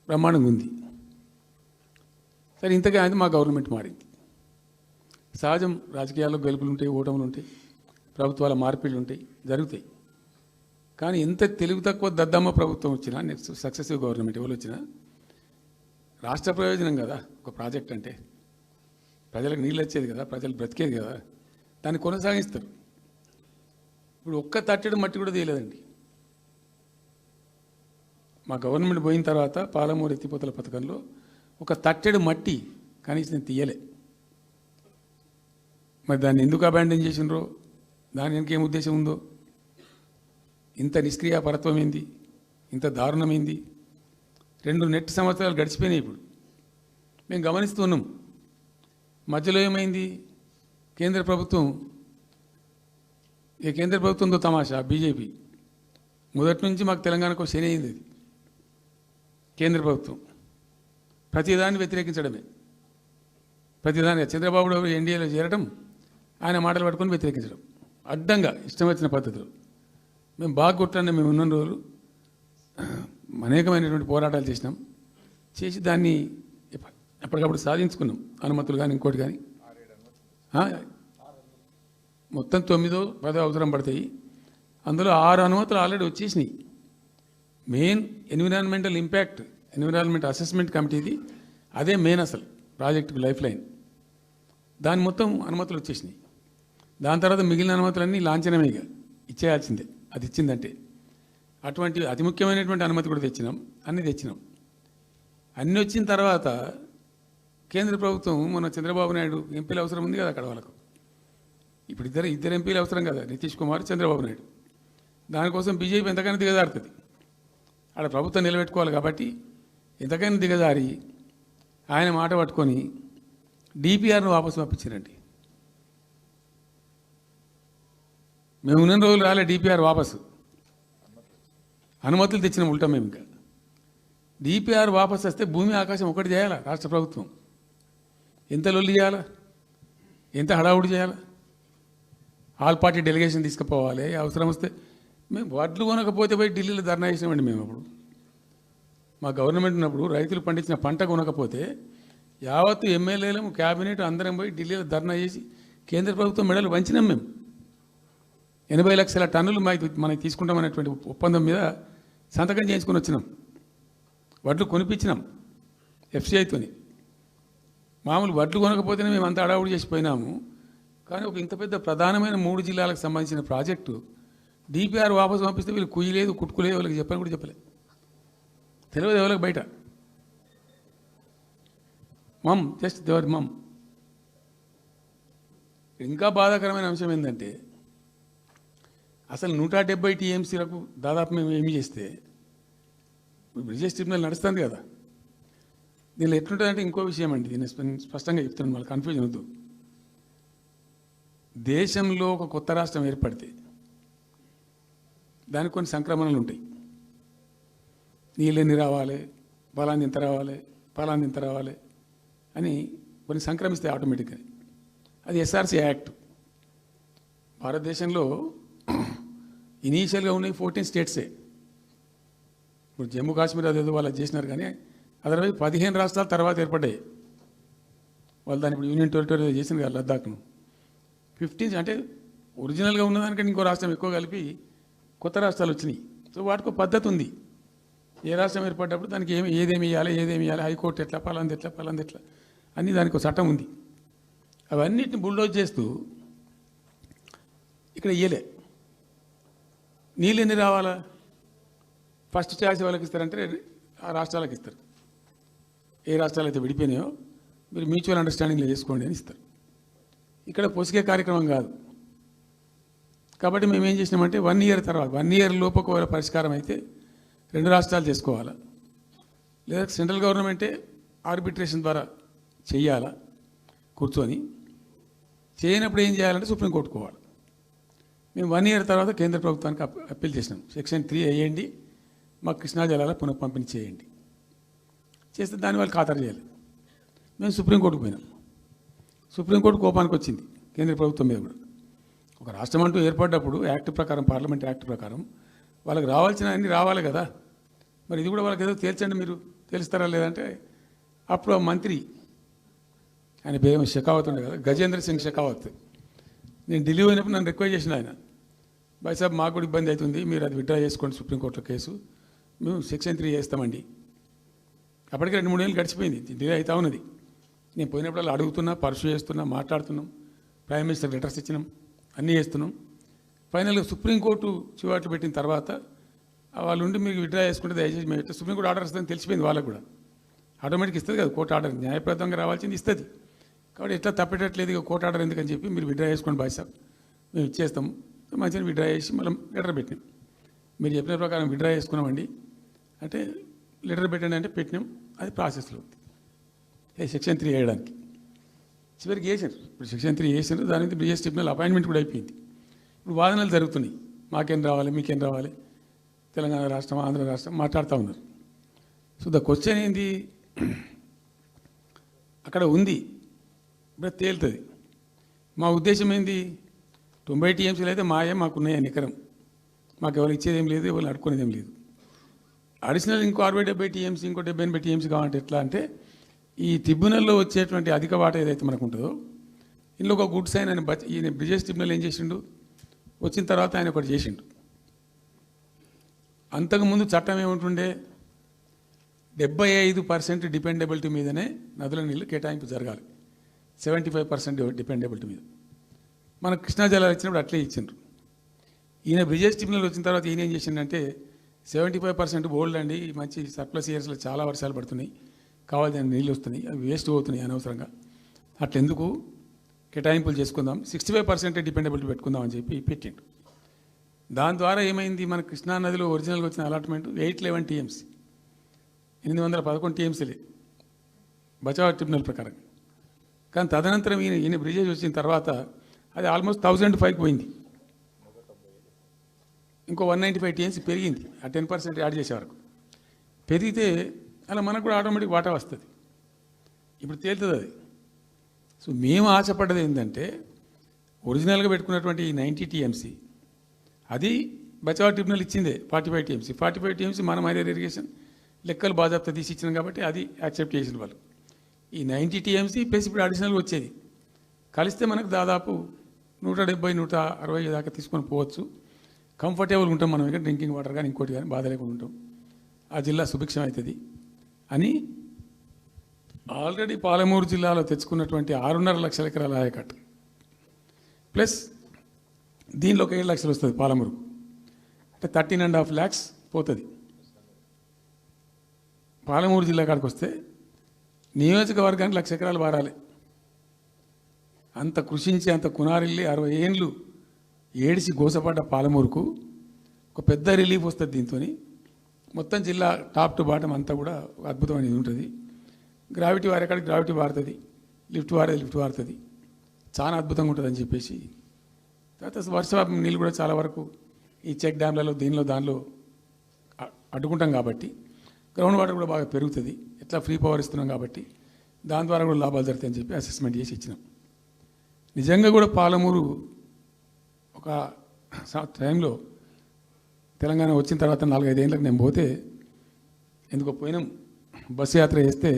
బ్రహ్మాండంగా ఉంది. సరే, ఇంతగా అయితే మా గవర్నమెంట్ మారింది. సహజం, రాజకీయాల్లో గెలుపులు ఉంటాయి, ఓటములు ఉంటాయి, ప్రభుత్వాల మార్పిళ్ళు ఉంటాయి, జరుగుతాయి. కానీ ఎంత తెలుగు తక్కువ దద్దమ్మ ప్రభుత్వం వచ్చినా, నెక్స్ట్ సక్సెసివ్ గవర్నమెంట్ ఎవరు వచ్చినా, రాష్ట్ర ప్రయోజనం కదా ఒక ప్రాజెక్ట్ అంటే. ప్రజలకు నీళ్ళు వచ్చేది కదా, ప్రజలు బ్రతికేది కదా. దాన్ని కొనసాగిస్తారు. ఇప్పుడు ఒక్క తట్టెడు మట్టి కూడా తీయలేదండి. మా గవర్నమెంట్ పోయిన తర్వాత పాలమూరు ఎత్తిపోతల పథకంలో ఒక తట్టెడు మట్టి కనీసం నేను తీయలే. మరి దాన్ని ఎందుకు అబాండన్ చేసినరో, దాని వెనక ఏం ఉద్దేశం ఉందో, ఇంత నిష్క్రియాపరత్వం ఏంది, ఇంత దారుణమైంది. 2 నెట్ సంవత్సరాలు గడిచిపోయినాయి. ఇప్పుడు మేము గమనిస్తున్నాం. మధ్యలో ఏమైంది, కేంద్ర ప్రభుత్వంతో తమాషా. బీజేపీ మొదటి నుంచి మాకు తెలంగాణకు శని అయింది. అది కేంద్ర ప్రభుత్వం ప్రతిదాన్ని వ్యతిరేకించడమే. ప్రతిదాన్ని చంద్రబాబు ఎన్డీఏలో చేరడం, ఆయన మాటలు పట్టుకొని వ్యతిరేకించడం, అడ్డంగా ఇష్టం వచ్చిన పద్ధతిలో. మేము బాగా కొట్టాను. మేము ఉన్న రోజులు అనేకమైనటువంటి పోరాటాలు చేసి దాన్ని ఎప్పటికప్పుడు సాధించుకున్నాం. అనుమతులు కానీ ఇంకోటి కానీ మొత్తం 9-10 అవసరం పడతాయి. అందులో 6 అనుమతులు ఆల్రెడీ వచ్చేసినాయి. మెయిన్ ఎన్విరాన్మెంట్ అసెస్మెంట్ కమిటీది అదే మెయిన్ అసలు ప్రాజెక్టుకు లైఫ్ లైన్. దాని మొత్తం అనుమతులు వచ్చేసినాయి. దాని తర్వాత మిగిలిన అనుమతులన్నీ లాంఛనమేగా ఇచ్చేయాల్సిందే. అది ఇచ్చిందంటే అటువంటి అతి ముఖ్యమైనటువంటి అనుమతి కూడా తెచ్చినాం. అన్నీ వచ్చిన తర్వాత కేంద్ర ప్రభుత్వం మన చంద్రబాబు నాయుడు ఎంపీలు అవసరం ఉంది కదా అక్కడ వాళ్ళకు. ఇప్పుడు ఇద్దరు ఎంపీలు అవసరం కదా, నితీష్ కుమార్, చంద్రబాబు నాయుడు. దానికోసం బీజేపీ ఎంతకైనా దిగజారుతుంది. ఆడ ప్రభుత్వం నిలబెట్టుకోవాలి కాబట్టి ఎంతకైనా దిగజారి ఆయన మాట పట్టుకొని డిపిఆర్ను వాపసు పంపించారండి. మేము ఉన్న రోజులు రాలే డిపిఆర్ వాపసు. అనుమతులు తెచ్చిన ఉల్టా మేము. ఇంకా డిపిఆర్ వాపసు వస్తే భూమి ఆకాశం ఒకటి చేయాలా రాష్ట్ర ప్రభుత్వం. ఎంత లొల్లి చేయాలా, ఎంత హడావుడి చేయాలా. ఆల్ పార్టీ డెలిగేషన్ తీసుకుపోవాలి. అవసరం వస్తే మేము వడ్లు కొనకపోతే పోయి ఢిల్లీలో ధర్నా చేసినామండి. మేము అప్పుడు మా గవర్నమెంట్ ఉన్నప్పుడు రైతులు పండించిన పంట కొనకపోతే యావత్తు ఎమ్మెల్యేలు, క్యాబినెట్ అందరం పోయి ఢిల్లీలో ధర్నా చేసి కేంద్ర ప్రభుత్వం మెడలు వంచినాం. మేము 80 లక్షల టన్నులు మనకి తీసుకుంటామనేటువంటి ఒప్పందం మీద సంతకం చేయించుకొని వచ్చినాం. వడ్లు కొనిపించినాం ఎఫ్సిఐతోని. మామూలు వడ్లు కొనకపోతేనే మేము అంత అడావుడి చేసిపోయినాము. కానీ ఒక ఇంత పెద్ద ప్రధానమైన 3 జిల్లాలకు సంబంధించిన ప్రాజెక్టు డిపిఆర్ వాపసు పంపిస్తే వీళ్ళు కుయ్యలేదు, కుట్టుకోలేదు, వాళ్ళకి చెప్పని కూడా చెప్పలేదు. తెలియదు ఎవరికి బయట. జస్ట్ దేవర్ ఇంకా బాధాకరమైన అంశం ఏంటంటే అసలు 170 టీఎంసీలకు దాదాపు మేము ఏమి చేస్తే బ్రిజేష్ ట్రిబ్యునల్ నడుస్తుంది కదా. దీనిలో ఎట్లుంటుందంటే ఇంకో విషయం అండి, దీన్ని స్పష్టంగా చెప్తున్నాను, మళ్ళీ కన్ఫ్యూజన్ వద్దు. దేశంలో ఒక కొత్త రాష్ట్రం ఏర్పడితే దానికి కొన్ని సంక్రమణలు ఉంటాయి. నీళ్ళెన్ని రావాలి, ఫలాన్ని ఇంత రావాలి అని కొన్ని సంక్రమిస్తాయి ఆటోమేటిక్గా. అది ఎస్ఆర్సీ యాక్ట్. భారతదేశంలో ఇనీషియల్గా ఉన్నాయి 14 స్టేట్సే. ఇప్పుడు జమ్మూ కాశ్మీర్ అదేదో వాళ్ళు చేసినారు, కానీ అదర్వైజ్ 15 రాష్ట్రాల తర్వాత ఏర్పడ్డాయి. వాళ్ళు దాన్ని ఇప్పుడు యూనియన్ టెరిటరీ చేసింది కదా లద్దాఖ్ను. 15 అంటే ఒరిజినల్గా ఉన్నదానికంటే ఇంకో రాష్ట్రం ఎక్కువ కలిపి కొత్త రాష్ట్రాలు వచ్చినాయి. సో వాటికి పద్ధతి ఉంది. ఏ రాష్ట్రం ఏర్పడ్డప్పుడు దానికి ఏదేమి ఇవ్వాలి, హైకోర్టు ఎట్లా, పలాంది ఎట్లా అన్నీ దానికి ఒక చట్టం ఉంది. అవన్నిటిని బుల్డోజ్ చేస్తూ ఇక్కడ ఇయ్యలే. నీళ్ళు ఎన్ని రావాలా, ఫస్ట్ ఛాయిస్ వాళ్ళకి ఇస్తారంటే ఆ రాష్ట్రాలకు ఇస్తారు. ఏ రాష్ట్రాలు అయితే విడిపోయినాయో మీరు మ్యూచువల్ అండర్స్టాండింగ్లో చేసుకోండి అని ఇస్తారు. ఇక్కడ పొసిగే కార్యక్రమం కాదు. కాబట్టి మేము ఏం చేసినామంటే 1 ఇయర్ తర్వాత 1 ఇయర్ లోపు ఒకవేళ పరిష్కారం అయితే 2 రాష్ట్రాలు చేసుకోవాలా, లేదా సెంట్రల్ గవర్నమెంటే ఆర్బిట్రేషన్ ద్వారా చెయ్యాలా కూర్చొని. చేయనప్పుడు ఏం చేయాలంటే సుప్రీంకోర్టుకు పోవాలి. మేము 1 ఇయర్ తర్వాత కేంద్ర ప్రభుత్వానికి అప్పీల్ చేసినాం. సెక్షన్ 3 వేయండి, మాకు కృష్ణా జలాల పునఃపంపిణీ చేయండి. చేస్తే దాన్ని వాళ్ళు ఖాతరు చేయాలి. మేము సుప్రీంకోర్టుకు పోయినాం. సుప్రీంకోర్టు కోపానికి వచ్చింది కేంద్ర ప్రభుత్వం మీద కూడా. ఒక రాష్ట్రం అంటూ ఏర్పడ్డప్పుడు యాక్ట్ ప్రకారం, పార్లమెంట్ యాక్ట్ ప్రకారం వాళ్ళకి రావాల్సిన అన్నీ రావాలి కదా. మరి ఇది కూడా వాళ్ళకి ఏదో తేల్చండి, మీరు తెలుస్తారా లేదంటే అప్పుడు ఆ మంత్రి, ఆయన పేరు షెకావత్ ఉండే కదా, గజేంద్ర సింగ్ షెకావత్. నేను ఢిల్లీ పోయినప్పుడు నన్ను రిక్వెస్ట్ చేసిన ఆయన, భాయ్ సాబ్ మాకు కూడా ఇబ్బంది అవుతుంది, మీరు అది విత్డ్రా చేసుకోండి సుప్రీంకోర్టులో కేసు, మేము సెక్షన్ 3 చేస్తామండి. అప్పటికి 2-3 ఏళ్ళు గడిచిపోయింది, డిలే అవుతా ఉన్నది. నేను పోయినప్పుడు అలా అడుగుతున్నా, పర్సూ చేస్తున్నా, మాట్లాడుతున్నాం. ప్రైమ్ మినిస్టర్ లెటర్స్ ఇచ్చినాం, అన్నీ చేస్తున్నాం. ఫైనల్గా సుప్రీంకోర్టు చివాట్లు పెట్టిన తర్వాత వాళ్ళు ఉండి మీకు విత్డ్రా చేసుకుంటే దయచేసి మేము సుప్రీంకోర్టు ఆర్డర్ వస్తుందని తెలిసిపోయింది వాళ్ళకు కూడా. ఆటోమేటిక్ ఇస్తుంది కదా కోర్టు ఆర్డర్, న్యాయప్రదంగా రావాల్సింది ఇస్తుంది. కాబట్టి ఎట్లా తప్పేటట్లేదు ఇక కోర్టు ఆర్డర్ ఎందుకని చెప్పి మీరు విత్డ్రా చేసుకోండి బాయ్ సాబ్, మేము ఇచ్చేస్తాము. మంచిగా విత్డ్రా చేసి మళ్ళీ లెటర్ పెట్టినాం. మీరు చెప్పిన ప్రకారం విత్డ్రా చేసుకున్నామండి అంటే లెటర్ పెట్టండి అంటే పెట్టినాం. అది ప్రాసెస్లో ఉంది సెక్షన్ 3 వేయడానికి. చివరికి వేసారు. ఇప్పుడు సెక్షన్ 3 వేసారు. దాని మీద బ్రిజేష్ ట్రిబ్యునల్ అపాయింట్మెంట్ కూడా అయిపోయింది. ఇప్పుడు వాదనలు జరుగుతున్నాయి. మాకేం రావాలి, మీకేం రావాలి, తెలంగాణ రాష్ట్రం, ఆంధ్ర రాష్ట్రం మాట్లాడుతూ ఉన్నారు. సో ద క్వశ్చన్ ఏంది, అక్కడ ఉంది ఇప్పుడు తేలుతుంది. మా ఉద్దేశం ఏంది, 90 టీఎంసీలు అయితే మాకున్నాయి నికరం, మాకు ఎవరు ఇచ్చేదేం లేదు, ఎవరు అడుక్కునేదేం లేదు. అడిషనల్ ఇంకో 60-70 టీఎంసీ, ఇంకో 70-80 టీఎంసీ కావాలంటే ఎట్లా అంటే ఈ ట్రిబ్యునల్లో వచ్చేటువంటి అధిక వాటా ఏదైతే మనకు ఉంటుందో ఇందులో ఒక గుడ్ సైన్ అని ఈయన బ్రిజేష్ ట్రిబ్యునల్ ఏం చేసిండు, వచ్చిన తర్వాత ఆయన ఒకటి చేసిండు. అంతకుముందు చట్టం ఏముంటుండే, 75% డిపెండబిలిటీ మీదనే నదుల నీళ్ళు కేటాయింపు జరగాలి, 75% డిపెండబిలిటీ మీద. మన కృష్ణా జలాలు ఇచ్చినప్పుడు అట్లే ఇచ్చిండ్రు. ఈయన బ్రిజేష్ ట్రిబ్యునల్ వచ్చిన తర్వాత ఈయన ఏం చేసిండంటే 75% బోల్డ్ అండి, మంచి సర్ప్లస్ ఇయర్స్లో చాలా వర్షాలు పడుతున్నాయి, కావాల్సిన నీళ్ళు వస్తున్నాయి, అవి వేస్ట్ అవుతున్నాయి అనవసరంగా, అట్లెందుకు కేటాయింపులు చేసుకుందాం, 65% డిపెండబిలిటీ పెట్టుకుందాం అని చెప్పి పెట్టిండు. దాని ద్వారా ఏమైంది, మన కృష్ణా నదిలో ఒరిజినల్గా వచ్చిన అలాట్మెంట్ 811 టీఎంసీ, 811 టీఎంసీలే బచావ్ ట్రిబ్యునల్ ప్రకారం. కానీ తదనంతరం ఈయన బ్రిజేష్ వచ్చిన తర్వాత అది ఆల్మోస్ట్ 1005కి పోయింది. ఇంకో 195 టీఎంసీ పెరిగింది. ఆ 10% యాడ్ చేసే వరకు పెరిగితే అలా మనకు కూడా ఆటోమేటిక్ వాటా వస్తుంది. ఇప్పుడు తేలుతుంది అది. సో మేము ఆశపడ్డది ఏంటంటే ఒరిజినల్గా పెట్టుకున్నటువంటి ఈ 90 టీఎంసీ అది బచావ్ ట్రిబ్యునల్ ఇచ్చిందే 45 టీఎంసీ. 45 టీఎంసీ మనం హైదర్ ఇరిగేషన్ లెక్కలు బాజాప్తా తీసి ఇచ్చినాం కాబట్టి అది యాక్సెప్ట్ చేసిన వాళ్ళు. ఈ 90 టీఎంసీ ప్లస్ ఇప్పుడు అడిషనల్గా వచ్చేది కలిస్తే మనకు దాదాపు 170-160 దాకా తీసుకొని పోవచ్చు. కంఫర్టబుల్గా ఉంటాం మనం, ఇక్కడ డ్రింకింగ్ వాటర్ కానీ ఇంకోటి కానీ బాధ లేకుండా ఉంటాం, ఆ జిల్లా సుభిక్షం అవుతుంది అని ఆల్రెడీ పాలమూరు జిల్లాలో తెచ్చుకున్నటువంటి 6.5 లక్షల ఎకరాల ఆయకట్టు ప్లస్ దీనిలో ఒక 7 లక్షలు వస్తుంది పాలమూరు, అంటే 13.5 lakhs పోతుంది. పాలమూరు జిల్లా కాడికి వస్తే నియోజకవర్గానికి 1,00,000 ఎకరాలు వారాలి. అంత కృషించి అంత కునారిల్లి 60 ఏండ్లు ఏడిసి గోసపడ్డ పాలమూరుకు ఒక పెద్ద రిలీఫ్ వస్తుంది. దీంతో మొత్తం జిల్లా టాప్ టు బాటం అంతా కూడా ఒక అద్భుతమైనది ఉంటుంది. గ్రావిటీ వారేకాడికి గ్రావిటీ వారుతుంది, లిఫ్ట్ వారుతుంది, చాలా అద్భుతంగా ఉంటుంది అని చెప్పేసి. తర్వాత వర్ష నీళ్ళు కూడా చాలా వరకు ఈ చెక్ డ్యామ్లలో దానిలో అడ్డుకుంటాం కాబట్టి గ్రౌండ్ వాటర్ కూడా బాగా పెరుగుతుంది. ఎట్లా ఫ్రీ పవర్ ఇస్తున్నాం కాబట్టి దాని ద్వారా కూడా లాభాలు జరుగుతాయని చెప్పి అసెస్మెంట్ చేసి ఇచ్చినాం. నిజంగా కూడా పాలమూరు ఒక టైంలో తెలంగాణ వచ్చిన తర్వాత 4-5 ఏళ్ళకి నేను పోతే ఎందుకో పోయినాం, బస్సు యాత్ర చేస్తే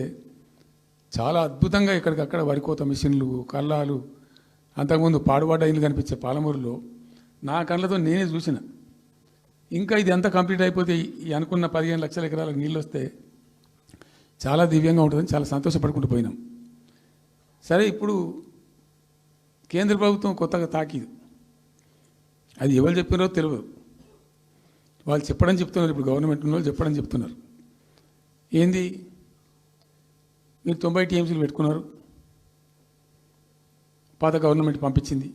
చాలా అద్భుతంగా ఇక్కడికక్కడ వరికోత మిషన్లు, కల్లాలు, అంతకుముందు పాడుబడ్డ ఇల్లు కనిపించే పాలమూరులో నా కళ్ళతో నేనే చూసిన. ఇంకా ఇది అంతా కంప్లీట్ అయిపోతే ఈ అనుకున్న 15 లక్షల ఎకరాలకు నీళ్ళు వస్తే చాలా దివ్యంగా ఉంటుందని చాలా సంతోషపడుకుంటూ పోయినాం. సరే, ఇప్పుడు కేంద్ర ప్రభుత్వం కొత్తగా తాకీదు, అది ఎవరు చెప్పినారో తెలియదు, వాళ్ళు చెప్పడం చెప్తున్నారు. ఇప్పుడు గవర్నమెంట్ ఉన్న వాళ్ళు చెప్పడం చెప్తున్నారు. ఏంది, మీరు 90 టీఎంసీలు పెట్టుకున్నారు, పాత గవర్నమెంట్ పంపించింది,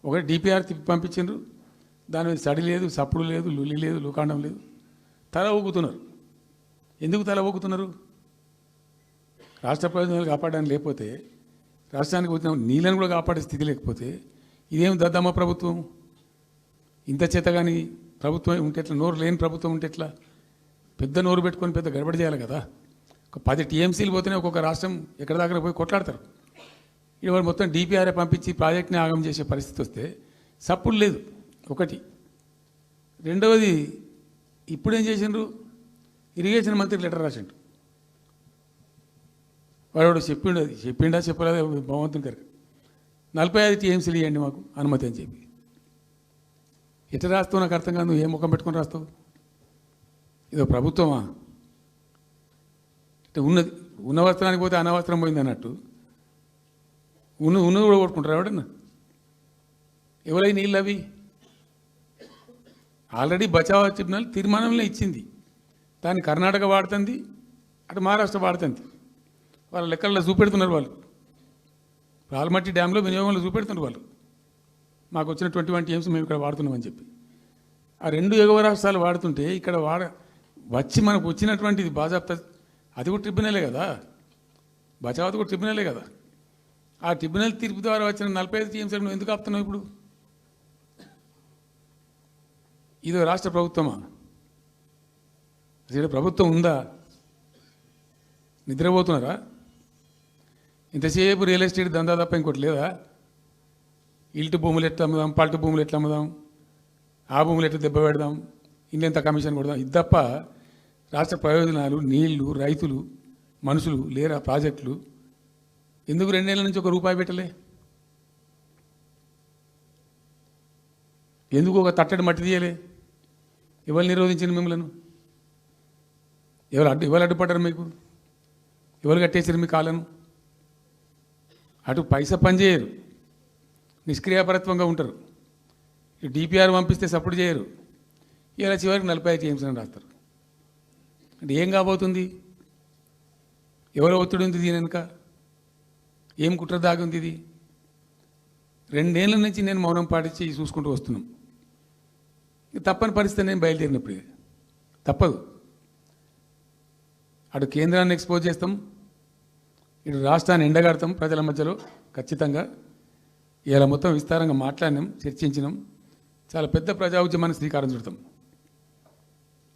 ఒకటి డిపిఆర్ తిప్పి పంపించిండ్రు, దాని మీద సడి లేదు, సప్పుడు లేదు, లుల్లి లేదు, లుకాండం లేదు, తల ఊగుతున్నారు. ఎందుకు తల ఊగుతున్నారు? రాష్ట్ర ప్రయోజనాలు కాపాడడానికి లేకపోతే, రాష్ట్రానికి వచ్చిన నీళ్ళని కూడా కాపాడే స్థితి లేకపోతే ఇదేం దద్దమ్మ ప్రభుత్వం? ఇంత చేత కానీ ప్రభుత్వం ఉంటే ఎట్లా? నోరు లేని ప్రభుత్వం ఉంటే ఎట్లా? పెద్ద నోరు పెట్టుకొని పెద్ద గడబడి చేయాలి కదా. ఒక 10 టీఎంసీలు పోతేనే ఒక్కొక్క రాష్ట్రం ఎక్కడ దగ్గర పోయి కొట్లాడతారు. ఇవాళ మొత్తం డిపిఆర్ఏ పంపించి ప్రాజెక్ట్ని ఆగం చేసే పరిస్థితి వస్తే సప్పుడు లేదు ఒకటి. రెండవది, ఇప్పుడేం చేసిండ్రు, ఇరిగేషన్ మంత్రికి లెటర్ రాసిండు. వాడు చెప్పిండా చెప్పలేదా భగవంతుని గారికి, 45 టీఎంసీలు ఇవ్వండి మాకు అనుమతి అని చెప్పి. ఎట్లా రాస్తావు నాకు అర్థం కాదు. నువ్వు ఏ ముఖం పెట్టుకొని రాస్తావు? ఇదో ప్రభుత్వమా? ఉన్నది ఉన్న వస్త్రానికి పోతే అనవస్త్రం పోయింది అన్నట్టు ఉన్నది కూడా కొట్టుకుంటారు ఎవడన్నా? ఎవరై నీళ్ళు అవి? ఆల్రెడీ బచావ్ ట్రిబ్యునల్ తీర్మానంలో ఇచ్చింది, దాన్ని కర్ణాటక వాడుతుంది, అటు మహారాష్ట్ర వాడుతుంది. వాళ్ళ లెక్కల్లో చూపెడుతున్నారు వాళ్ళు. ఆల్మట్టి డ్యాంలో వినియోగంలో చూపెడుతున్నారు వాళ్ళు. మాకు వచ్చిన 21 టీఎంసీ మేము ఇక్కడ వాడుతున్నామని చెప్పి. ఆ 2 ఎగువ రాష్ట్రాలు వాడుతుంటే ఇక్కడ వచ్చి మనకు వచ్చినటువంటిది బాజాప్తా, అది కూడా ట్రిబ్యునలే కదా, బచావత్ కూడా ట్రిబ్యునలే కదా. ఆ ట్రిబ్యునల్ తీర్పు ద్వారా వచ్చిన 45 టీఎంసీ నువ్వు ఎందుకు ఆపుతున్నావు ఇప్పుడు? ఇది రాష్ట్ర ప్రభుత్వమా? అసలు ప్రభుత్వం ఉందా? నిద్రపోతున్నారా? ఇంతసేపు రియల్ ఎస్టేట్ దందా తప్ప ఇంకోటి లేదా? ఇల్టు భూములు ఎట్లా అమ్ముదాం, పల్టు భూములు ఎట్లా అమ్ముదాం, ఆ భూములు ఎట్లా దెబ్బ పెడదాం, ఇంకెంత కమిషన్ కొడదాం, ఇది తప్ప రాష్ట్ర ప్రయోజనాలు, నీళ్లు, రైతులు, మనుషులు లేరా? ప్రాజెక్టులు ఎందుకు 2 ఏళ్ల నుంచి ₹1 పెట్టలే? ఎందుకు ఒక తట్టడి మట్టి తీయలే? ఎవరు నిరోధించిన మిమ్మల్ని? ఎవరు అడ్డుపడ్డారు మీకు? ఎవరు కట్టేసారు మీ కాలను? అటు పైసా పనిచేయరు, నిష్క్రియాపరత్వంగా ఉంటారు. డిపిఆర్ పంపిస్తే సపోర్ట్ చేయరు. ఇలా చివరికి 45 టీఎంసీ అని రాస్తారు. అంటే ఏం కాబోతుంది? ఎవరో ఒత్తిడి ఉంది దీని వెనుక? ఏం కుట్ర దాగి ఉంది? ఇది 2 ఏళ్ల నుంచి నేను మౌనం పాటించి చూసుకుంటూ వస్తున్నాం. తప్పని పరిస్థితి నేను బయలుదేరినప్పుడు తప్పదు. అటు కేంద్రాన్ని ఎక్స్పోజ్ చేస్తాం, ఇటు రాష్ట్రాన్ని ఎండగడతాం ప్రజల మధ్యలో ఖచ్చితంగా. ఇలా మొత్తం విస్తారంగా మాట్లాడినాం, చర్చించినాం. చాలా పెద్ద ప్రజా ఉద్యమాన్ని శ్రీకారం చుడతాం.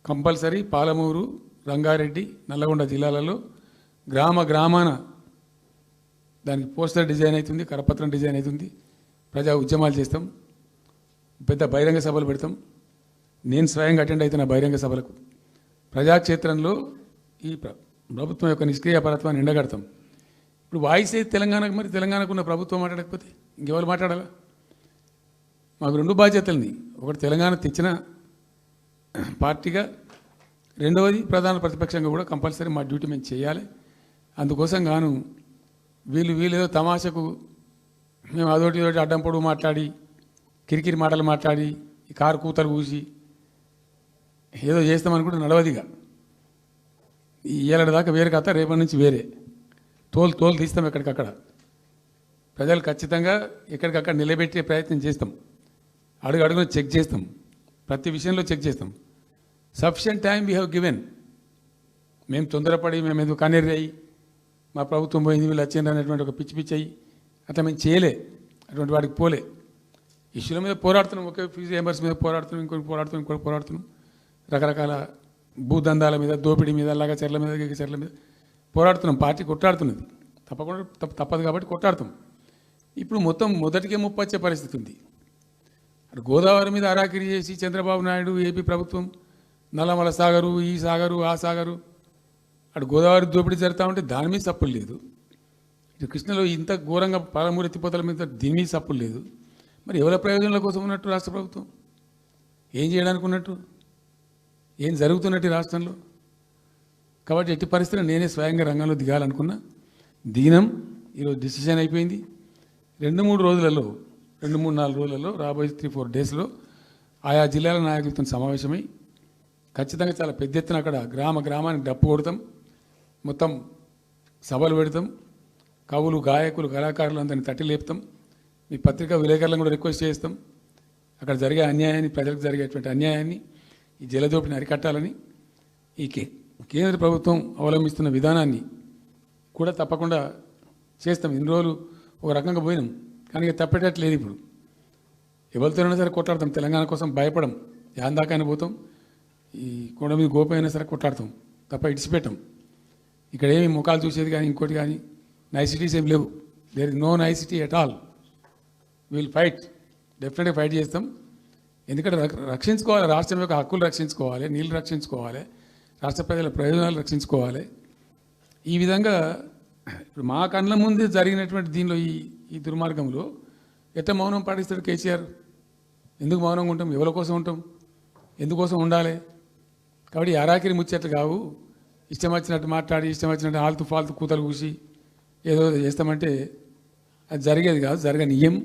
కంపల్సరీ పాలమూరు, రంగారెడ్డి, నల్లగొండ జిల్లాలలో గ్రామాన దానికి పోస్టర్ డిజైన్ అవుతుంది, కరపత్రం డిజైన్ అవుతుంది. ప్రజా ఉద్యమాలు చేస్తాం, పెద్ద బహిరంగ సభలు పెడతాం. నేను స్వయంగా అటెండ్ అవుతున్న బహిరంగ సభలకు. ప్రజాక్షేత్రంలో ఈ ప్రభుత్వం యొక్క నిష్క్రియాపరత్వాన్ని ఎండగడతాం. ఇప్పుడు వాయిస్ అయితే తెలంగాణకు, మరి తెలంగాణకు ఉన్న ప్రభుత్వం మాట్లాడకపోతే ఇంకెవరు మాట్లాడాలా? మాకు 2 బాధ్యతలని, ఒకటి తెలంగాణ తెచ్చిన పార్టీగా, రెండవది ప్రధాన ప్రతిపక్షంగా కూడా కంపల్సరీ మా డ్యూటీ మేము చేయాలి. అందుకోసం గాను వీళ్ళు ఏదో తమాషకు మేము అదోటి ఇదోటి అడ్డం పొడుగు మాట్లాడి, కిరికిరి మాటలు మాట్లాడి, ఈ కారు కూతలు కూసి ఏదో చేస్తామనుకుంటే నడవదిగా. ఈ ఏళ్ళ దాకా వేరే కథ, రేపటి నుంచి వేరే తోలు తీస్తాం ఎక్కడికక్కడ. ప్రజలు ఖచ్చితంగా ఎక్కడికక్కడ నిలబెట్టే ప్రయత్నం చేస్తాం. అడుగున చెక్ చేస్తాం, ప్రతి విషయంలో చెక్ చేస్తాం. Sufficient time we have given. మేము తొందరపడి మేము ఎందుకు కనేరి అయ్యి మా ప్రభుత్వం పోయింది వీళ్ళు వచ్చింది అనేటువంటి ఒక పిచ్చి అయ్యి అట్లా మేము చేయలే, అటువంటి వాడికి పోలే. ఇష్యూల మీద పోరాడుతున్నాం, ఒకే ఫీజు ఎంబర్స్ మీద పోరాడుతున్నాం, ఇంకోటి పోరాడుతున్నాం, రకరకాల భూదందాల మీద, దోపిడీ మీద, అలాగా చెర్ల మీద పోరాడుతున్నాం. పార్టీ కొట్టాడుతున్నది, తప్పదు కాబట్టి కొట్టాడుతాం. ఇప్పుడు మొత్తం మొదటికే ముప్పొచ్చే పరిస్థితి ఉంది. అటు గోదావరి మీద అరాకిరి చేసి చంద్రబాబు నాయుడు, ఏపీ ప్రభుత్వం నల్లమల సాగరు, ఈ సాగరు, ఆ సాగరు, అటు గోదావరి దోపిడీ జరుగుతూ ఉంటే దాని మీద సప్పులు లేదు. ఇటు కృష్ణలో ఇంత ఘోరంగా పాలమూరు ఎత్తిపోతల మీద దీని మీద సప్పులు లేదు. మరి ఎవరి ప్రయోజనాల కోసం ఉన్నట్టు రాష్ట్ర ప్రభుత్వం? ఏం చేయడానికి ఉన్నట్టు? ఏం జరుగుతున్నట్టు రాష్ట్రంలో? కాబట్టి ఎట్టి పరిస్థితుల్లో నేనే స్వయంగా రంగంలో దిగాలనుకున్నా. దీనం ఈరోజు డిసిషన్ అయిపోయింది. 2-3 రోజులలో, 2-3-4 రోజులలో, రాబోయే 3-4 డేస్లో ఆయా జిల్లాల నాయకులతో సమావేశమై ఖచ్చితంగా చాలా పెద్ద ఎత్తున అక్కడ గ్రామానికి డప్పు కొడతాం, మొత్తం సభలు పెడతాం, కవులు, గాయకులు, కళాకారులు అందరినీ తట్టి లేపుతాం. మీ పత్రికా విలేకరులను కూడా రిక్వెస్ట్ చేస్తాం. అక్కడ జరిగే అన్యాయాన్ని, ప్రజలకు జరిగేటువంటి అన్యాయాన్ని, ఈ జలదోపిడిని అరికట్టాలని ఈ కేంద్ర ప్రభుత్వం అవలంబిస్తున్న విధానాన్ని కూడా తప్పకుండా చేస్తాం. ఇన్ని రోజులు ఒక రకంగా పోయినాం, కానీ ఇక తప్పేటట్లేదు. ఇప్పుడు ఎవరితోనైనా సరే కొట్లాడతాం, తెలంగాణ కోసం భయపడం, యాందాకాని పోతాం, ఈ కొండ మీద గోప అయినా సరే కొట్లాడతాం, తప్ప ఇడిచిపెట్టాం. ఇక్కడ ఏమి ముఖాలు చూసేది కానీ ఇంకోటి కానీ నైసిటీస్ ఏం లేవు. There is no nicety at all. Will fight, డెఫినెట్గా ఫైట్ చేస్తాం. ఎందుకంటే రక్షించుకోవాలి, రాష్ట్రం యొక్క హక్కులు రక్షించుకోవాలి, నీళ్ళు రక్షించుకోవాలి, రాష్ట్ర ప్రజల ప్రయోజనాలు రక్షించుకోవాలి. ఈ విధంగా ఇప్పుడు మా కళ్ళ ముందే జరిగినటువంటి దీనిలో ఈ దుర్మార్గంలో ఎట్లా మౌనం పాటిస్తాడు కేసీఆర్? ఎందుకు మౌనంగా ఉంటాం? ఎవరి కోసం ఉంటాం? ఎందుకోసం ఉండాలి? కాబట్టి అరాకిరి ముచ్చట్లు కావు. ఇష్టం వచ్చినట్టు మాట్లాడి, ఇష్టం వచ్చినట్టు ఆల్తు ఫాల్తు కూతలు కూసి ఏదో చేస్తామంటే అది జరిగేది కాదు, జరగనీయం.